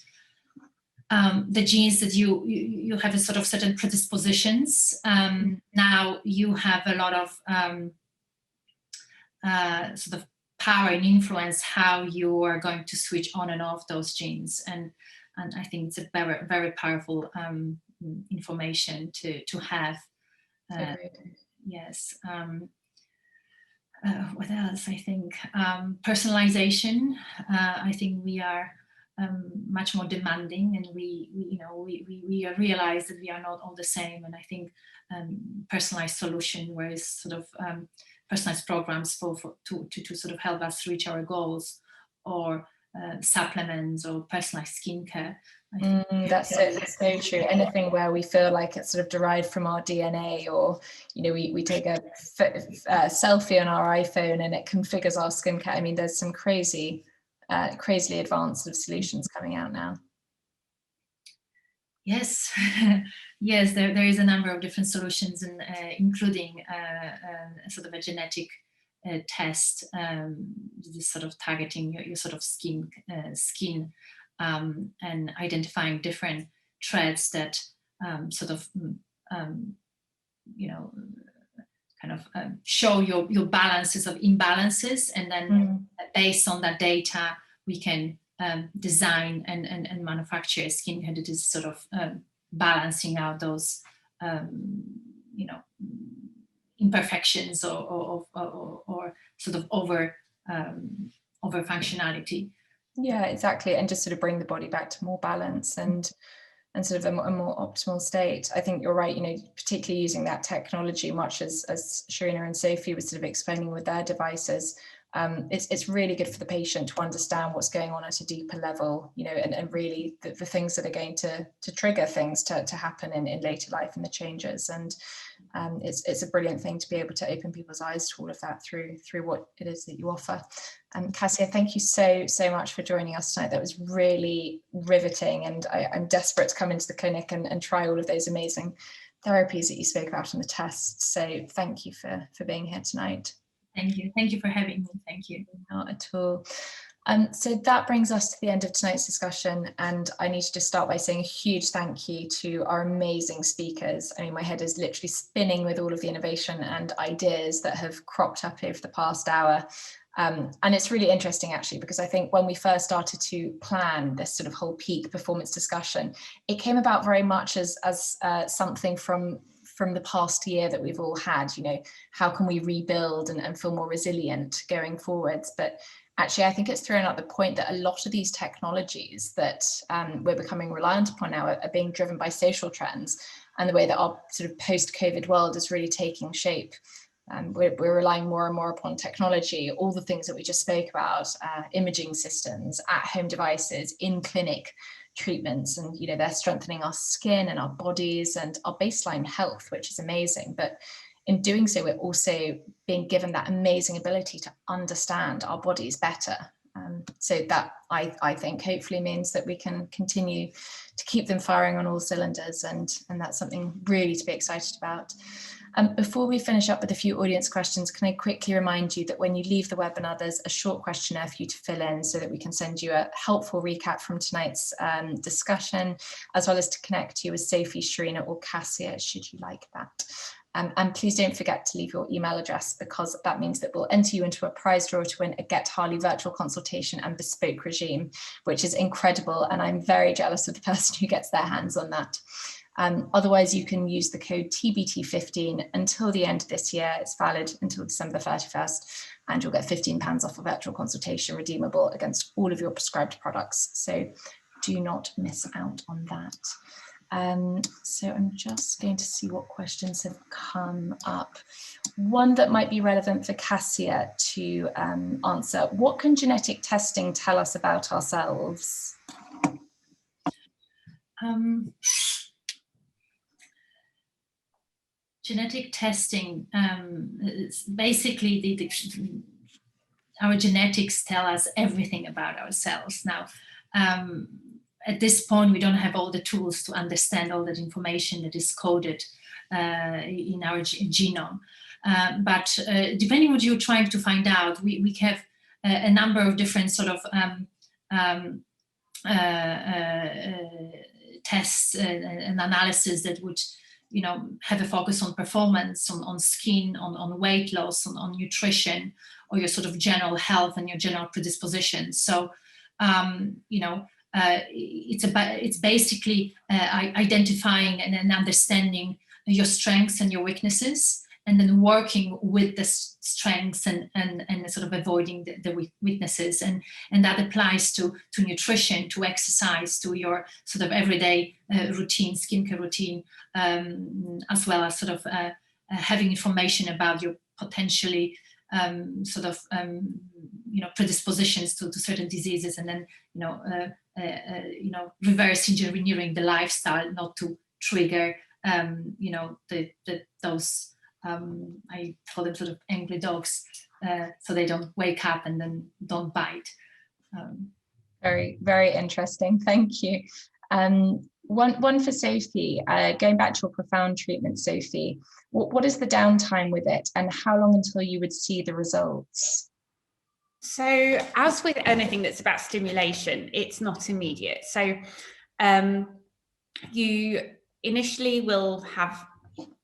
Speaker 4: the genes that you have a sort of certain predispositions. Now you have a lot of sort of power and influence how you are going to switch on and off those genes. And I think it's a very, very powerful information to have. Yes. What else? I think personalization. I think we are much more demanding, and we realize that we are not all the same. And I think personalized solution, where is sort of personalized programs to sort of help us reach our goals, or supplements or personalized skincare.
Speaker 1: That's so true. Anything where we feel like it's sort of derived from our DNA, or we take a selfie on our iPhone and it configures our skincare. I mean, there's some crazily advanced sort of solutions coming out now.
Speaker 4: Yes, yes, there is a number of different solutions, and including sort of a genetic test, this sort of targeting your sort of skin. And identifying different traits that sort of, show your balances of imbalances, and then based on that data, we can design and manufacture a skincare that is sort of balancing out those, imperfections or sort of over functionality.
Speaker 1: Yeah, exactly. And just sort of bring the body back to more balance and sort of a more optimal state. I think you're right, particularly using that technology, much as Sherina and Sophie was sort of explaining with their devices. It's really good for the patient to understand what's going on at a deeper level, and really the things that are going to trigger things to happen in later life, and the changes. And it's a brilliant thing to be able to open people's eyes to all of that through what it is that you offer. Kasia, thank you so much for joining us tonight. That was really riveting, and I'm desperate to come into the clinic and try all of those amazing therapies that you spoke about in the tests. So thank you for being here tonight.
Speaker 4: Thank you for having me. Thank you.
Speaker 1: Not at all. So that brings us to the end of tonight's discussion, and I need to just start by saying a huge thank you to our amazing speakers. I mean, my head is literally spinning with all of the innovation and ideas that have cropped up over the past hour. And it's really interesting, actually, because I think when we first started to plan this sort of whole peak performance discussion, it came about very much as something from the past year that we've all had. How can we rebuild and feel more resilient going forwards? But actually, I think it's thrown up the point that a lot of these technologies that we're becoming reliant upon now are being driven by social trends, and the way that our sort of post-COVID world is really taking shape. We're relying more and more upon technology, all the things that we just spoke about, imaging systems, at-home devices, in-clinic treatments, and they're strengthening our skin and our bodies and our baseline health, which is amazing. But in doing so, we're also being given that amazing ability to understand our bodies better. So that I think hopefully means that we can continue to keep them firing on all cylinders, and that's something really to be excited about. Before we finish up with a few audience questions, can I quickly remind you that when you leave the webinar, there's a short questionnaire for you to fill in so that we can send you a helpful recap from tonight's discussion, as well as to connect you with Sophie, Sherina, or Kasia, should you like that. And please don't forget to leave your email address, because that means that we'll enter you into a prize draw to win a Get Harley virtual consultation and bespoke regime, which is incredible. And I'm very jealous of the person who gets their hands on that. Otherwise, you can use the code TBT15 until the end of this year. It's valid until December the 31st, and you'll get £15 off a virtual consultation redeemable against all of your prescribed products. So do not miss out on that. So I'm just going to see what questions have come up. One that might be relevant for Kasia to answer. What can genetic testing tell us about ourselves?
Speaker 4: Genetic testing, is basically our genetics tell us everything about ourselves. Now, at this point, we don't have all the tools to understand all that information that is coded in our genome. But depending on what you're trying to find out, we have a number of different sort of tests and analysis that would have a focus on performance, on skin, on weight loss, on nutrition, your sort of general health and your general predispositions. So, it's basically identifying and understanding your strengths and your weaknesses, and then working with the strengths and sort of avoiding the weaknesses. And that applies to nutrition, to exercise, to your sort of everyday routine, skincare routine, as well as sort of having information about your potentially predispositions to certain diseases, and then reverse engineering the lifestyle not to trigger those I call them sort of angry dogs, so they don't wake up and then don't bite.
Speaker 1: Very, very interesting. Thank you. One for Sophie, going back to your profound treatment, Sophie, what is the downtime with it, and how long until you would see the results?
Speaker 2: So as with anything that's about stimulation, it's not immediate. So you initially will have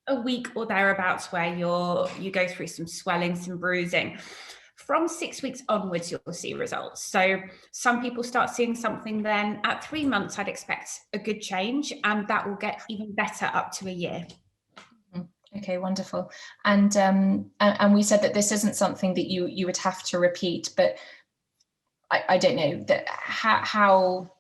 Speaker 2: a week or thereabouts where you go through some swelling, some bruising. From 6 weeks onwards, you'll see results. So some people start seeing something then. At 3 months, I'd expect a good change, and that will get even better up to a year.
Speaker 1: Okay, wonderful. And we said that this isn't something that you would have to repeat, but I don't know that how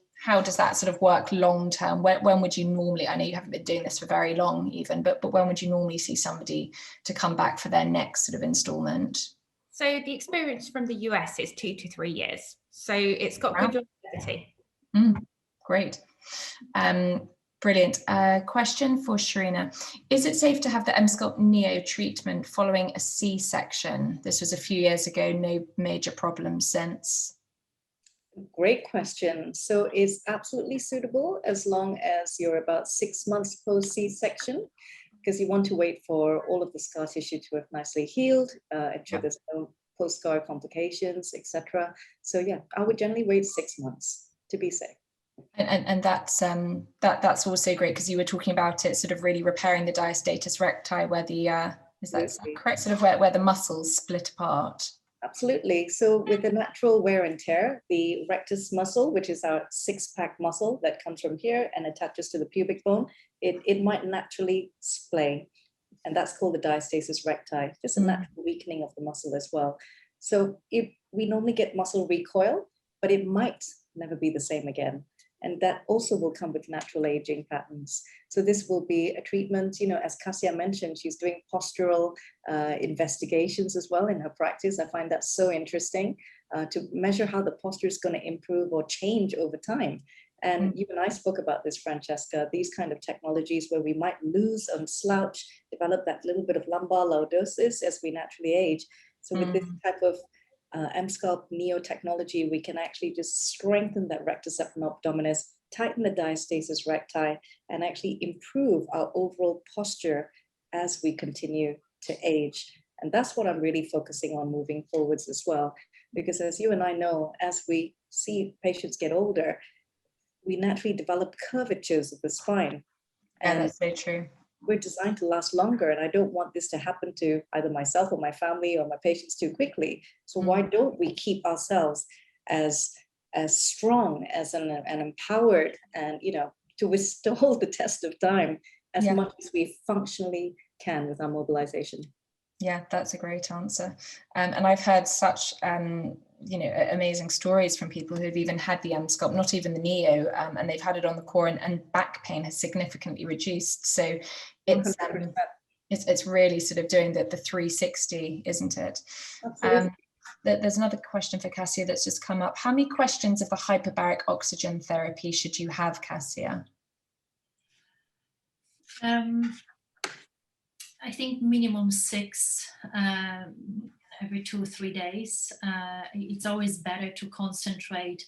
Speaker 1: does that sort of work long term? When would you normally, I know you haven't been doing this for very long even, but when would you normally see somebody to come back for their next sort of installment?
Speaker 2: So the experience from the US is 2 to 3 years. So it's got good longevity.
Speaker 1: Great. Brilliant. Question for Sherina. Is it safe to have the Emsculpt Neo treatment following a C-section? This was a few years ago, no major problems since.
Speaker 3: Great question. So it's absolutely suitable as long as you're about 6 months post C-section, because you want to wait for all of the scar tissue to have nicely healed, ensure there's no post-scar complications, etc. So yeah, I would generally wait 6 months to be safe.
Speaker 1: And that's also great, because you were talking about it sort of really repairing the diastasis recti, where the is that correct, sort of where the muscles split apart.
Speaker 3: Absolutely. So with the natural wear and tear, the rectus muscle, which is our six-pack muscle that comes from here and attaches to the pubic bone, it might naturally splay. And that's called the diastasis recti, just a natural weakening of the muscle as well. So we normally get muscle recoil, but it might never be the same again. And that also will come with natural aging patterns. So this will be a treatment, as Kasia mentioned, she's doing postural investigations as well in her practice. I find that so interesting to measure how the posture is going to improve or change over time. And you and I spoke about this, Francesca, these kind of technologies where we might lose and slouch, develop that little bit of lumbar lordosis as we naturally age. So with this type of Emsculpt Neo technology, we can actually just strengthen that rectus abdominis, tighten the diastasis recti, and actually improve our overall posture as we continue to age. And that's what I'm really focusing on moving forwards as well. Because as you and I know, as we see patients get older, we naturally develop curvatures of the spine.
Speaker 1: And that's so true.
Speaker 3: We're designed to last longer, and I don't want this to happen to either myself or my family or my patients too quickly. So why don't we keep ourselves as strong as and empowered and to withstand the test of time as much as we functionally can with our mobilization?
Speaker 1: Yeah, that's a great answer. And I've heard such amazing stories from people who've even had the Emsculpt, not even the Neo, and they've had it on the core, and back pain has significantly reduced. So it's really sort of doing the 360, isn't it? There's another question for Kasia that's just come up. How many questions of the hyperbaric oxygen therapy should you have, Kasia?
Speaker 4: I think minimum 6 every 2 or 3 days. It's always better to concentrate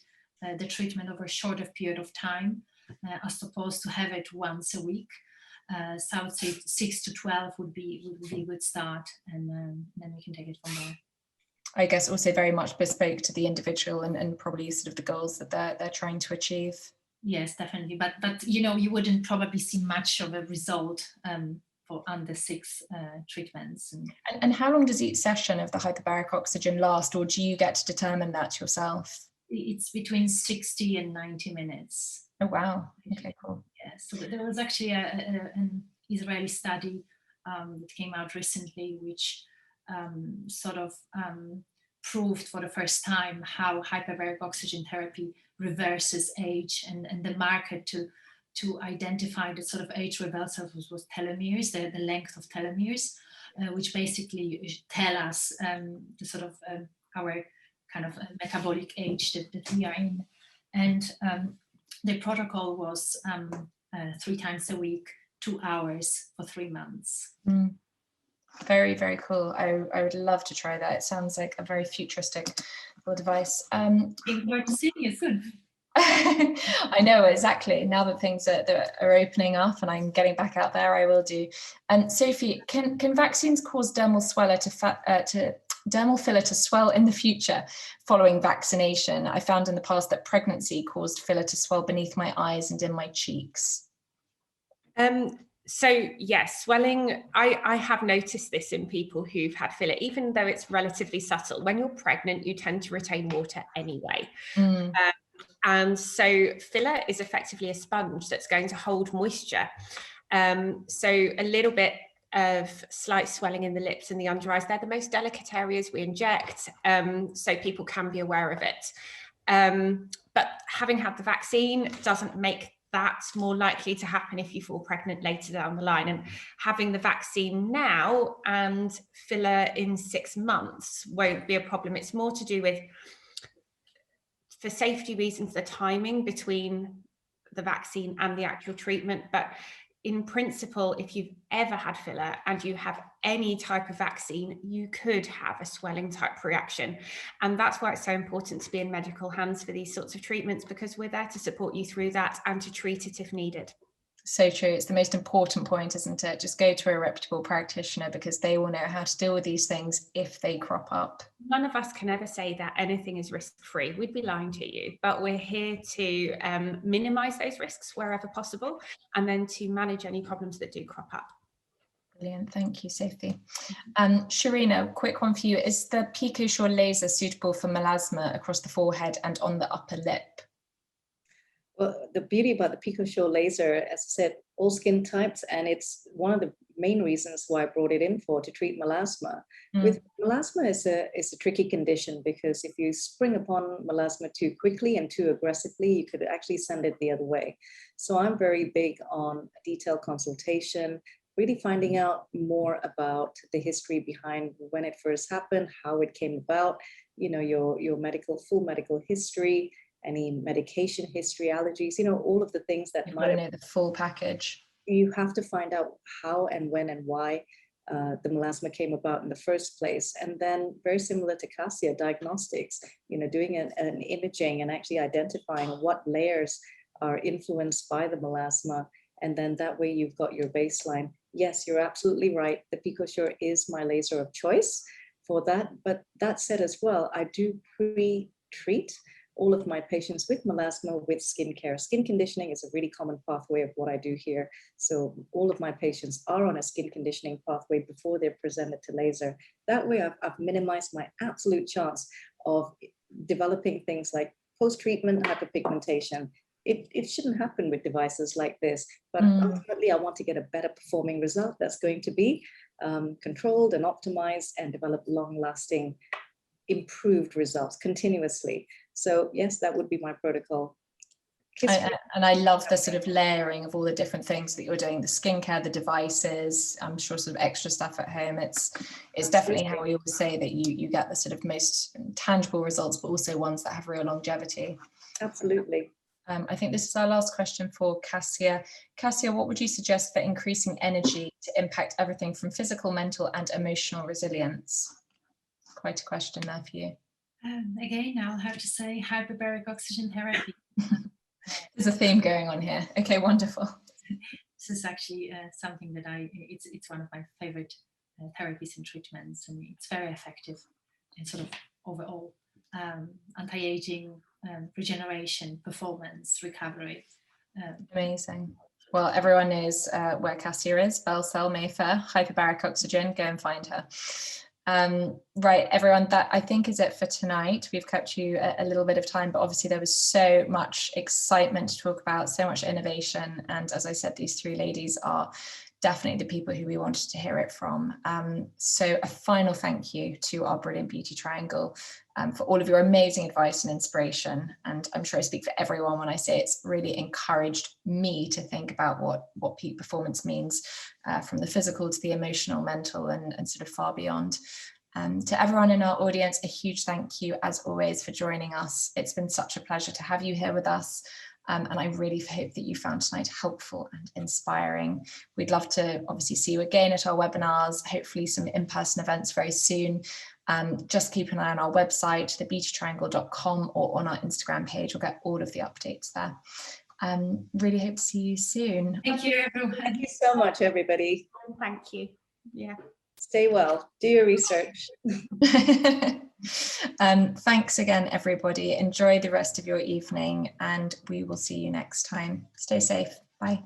Speaker 4: the treatment over a shorter period of time as opposed to have it once a week. So I would say 6 to 12 would be a good start, and then we can take it from there.
Speaker 1: I guess also very much bespoke to the individual and probably sort of the goals that they're trying to achieve.
Speaker 4: Yes, definitely. But you wouldn't probably see much of a result for under 6 treatments.
Speaker 1: And how long does each session of the hyperbaric oxygen last, or do you get to determine that yourself?
Speaker 4: It's between 60 and 90 minutes.
Speaker 1: Oh, wow. Okay, cool.
Speaker 4: Yeah, so there was actually an Israeli study that came out recently, which proved for the first time how hyperbaric oxygen therapy reverses age, and the marker to identify the sort of age reversal was telomeres, the length of telomeres, which basically tell us the sort of our kind of metabolic age that we are in. And the protocol was 3 times a week, 2 hours for 3 months.
Speaker 1: Very, very cool. I would love to try that. It sounds like a very futuristic device.
Speaker 4: Looking forward to seeing you soon.
Speaker 1: I know, exactly. Now that things are opening up and I'm getting back out there, I will do. Sophie, can vaccines cause dermal filler to swell in the future following vaccination? I found in the past that pregnancy caused filler to swell beneath my eyes and in my cheeks.
Speaker 2: So yes, swelling, I have noticed this in people who've had filler, even though it's relatively subtle. When you're pregnant, you tend to retain water anyway. And so filler is effectively a sponge that's going to hold moisture. So a little bit of slight swelling in the lips and the under eyes, they're the most delicate areas we inject, so people can be aware of it. But having had the vaccine doesn't make that more likely to happen if you fall pregnant later down the line. And having the vaccine now and filler in 6 months won't be a problem. It's more to do with, for safety reasons, the timing between the vaccine and the actual treatment. But in principle, if you've ever had filler and you have any type of vaccine, you could have a swelling type reaction. And that's why it's so important to be in medical hands for these sorts of treatments, because we're there to support you through that and to treat it if needed.
Speaker 1: So true. It's the most important point, isn't it? Just go to a reputable practitioner, because they will know how to deal with these things if they crop up.
Speaker 2: None of us can ever say that anything is risk-free. We'd be lying to you, but we're here to minimize those risks wherever possible, and then to manage any problems that do crop up.
Speaker 1: Brilliant. Thank you, Sophie. Sherina, quick one for you. Is the PicoSure laser suitable for melasma across the forehead and on the upper lip?
Speaker 3: Well, the beauty about the PicoSure laser, as I said, all skin types, and it's one of the main reasons why I brought it in to treat melasma. With melasma is a tricky condition, because if you spring upon melasma too quickly and too aggressively, you could actually send it the other way. So I'm very big on detailed consultation, really finding out more about the history behind when it first happened, how it came about, you know, your full medical history, any medication history, allergies, you know, all of the things that
Speaker 1: might know the full package. You
Speaker 3: have to find out how and when and why the melasma came about in the first place. And then, very similar to Kasia, diagnostics, you know, doing an imaging and actually identifying what layers are influenced by the melasma. And then that way you've got your baseline. Yes, you're absolutely right. The PicoSure is my laser of choice for that. But that said as well, I do pre-treat all of my patients with melasma with skincare. Skin conditioning is a really common pathway of what I do here. So all of my patients are on a skin conditioning pathway before they're presented to laser. That way I've minimized my absolute chance of developing things like post-treatment hyperpigmentation. It shouldn't happen with devices like this, but ultimately I want to get a better performing result that's going to be controlled and optimized and develop long-lasting improved results continuously. So yes, that would be my protocol.
Speaker 1: And I love the sort of layering of all the different things that you're doing, the skincare, the devices, I'm sure sort of extra stuff at home. It's definitely how we always say that you get the sort of most tangible results, but also ones that have real longevity.
Speaker 3: Absolutely.
Speaker 1: I think this is our last question for Kasia. Kasia, what would you suggest for increasing energy to impact everything from physical, mental, and emotional resilience? Quite a question there for you.
Speaker 4: Again, I'll have to say hyperbaric oxygen therapy.
Speaker 1: There's a theme going on here. Okay, wonderful.
Speaker 4: This is actually something that it's one of my favorite therapies and treatments, and it's very effective in sort of overall anti-aging, regeneration, performance, recovery.
Speaker 1: Amazing. Well, everyone knows where Kasia is, Bell Cell, Mayfair, hyperbaric oxygen, go and find her. Right, everyone, that I think is it for tonight. We've kept you a little bit of time, but obviously there was so much excitement to talk about, so much innovation. And as I said, these three ladies are definitely the people who we wanted to hear it from. So a final thank you to our brilliant beauty triangle for all of your amazing advice and inspiration. And I'm sure I speak for everyone when I say it's really encouraged me to think about what peak performance means, from the physical to the emotional, mental, and sort of far beyond. To everyone in our audience, a huge thank you as always for joining us. It's been such a pleasure to have you here with us. And I really hope that you found tonight helpful and inspiring. We'd love to obviously see you again at our webinars, hopefully some in-person events very soon. Just keep an eye on our website, thebeautytriangle.com, or on our Instagram page. We'll get all of the updates there. Really hope to see you soon.
Speaker 4: Thank you, everyone.
Speaker 3: Thank you so much, everybody.
Speaker 2: Thank you. Yeah.
Speaker 3: Stay well. Do your research.
Speaker 1: Thanks again, everybody. Enjoy the rest of your evening, and we will see you next time. Stay safe. Bye.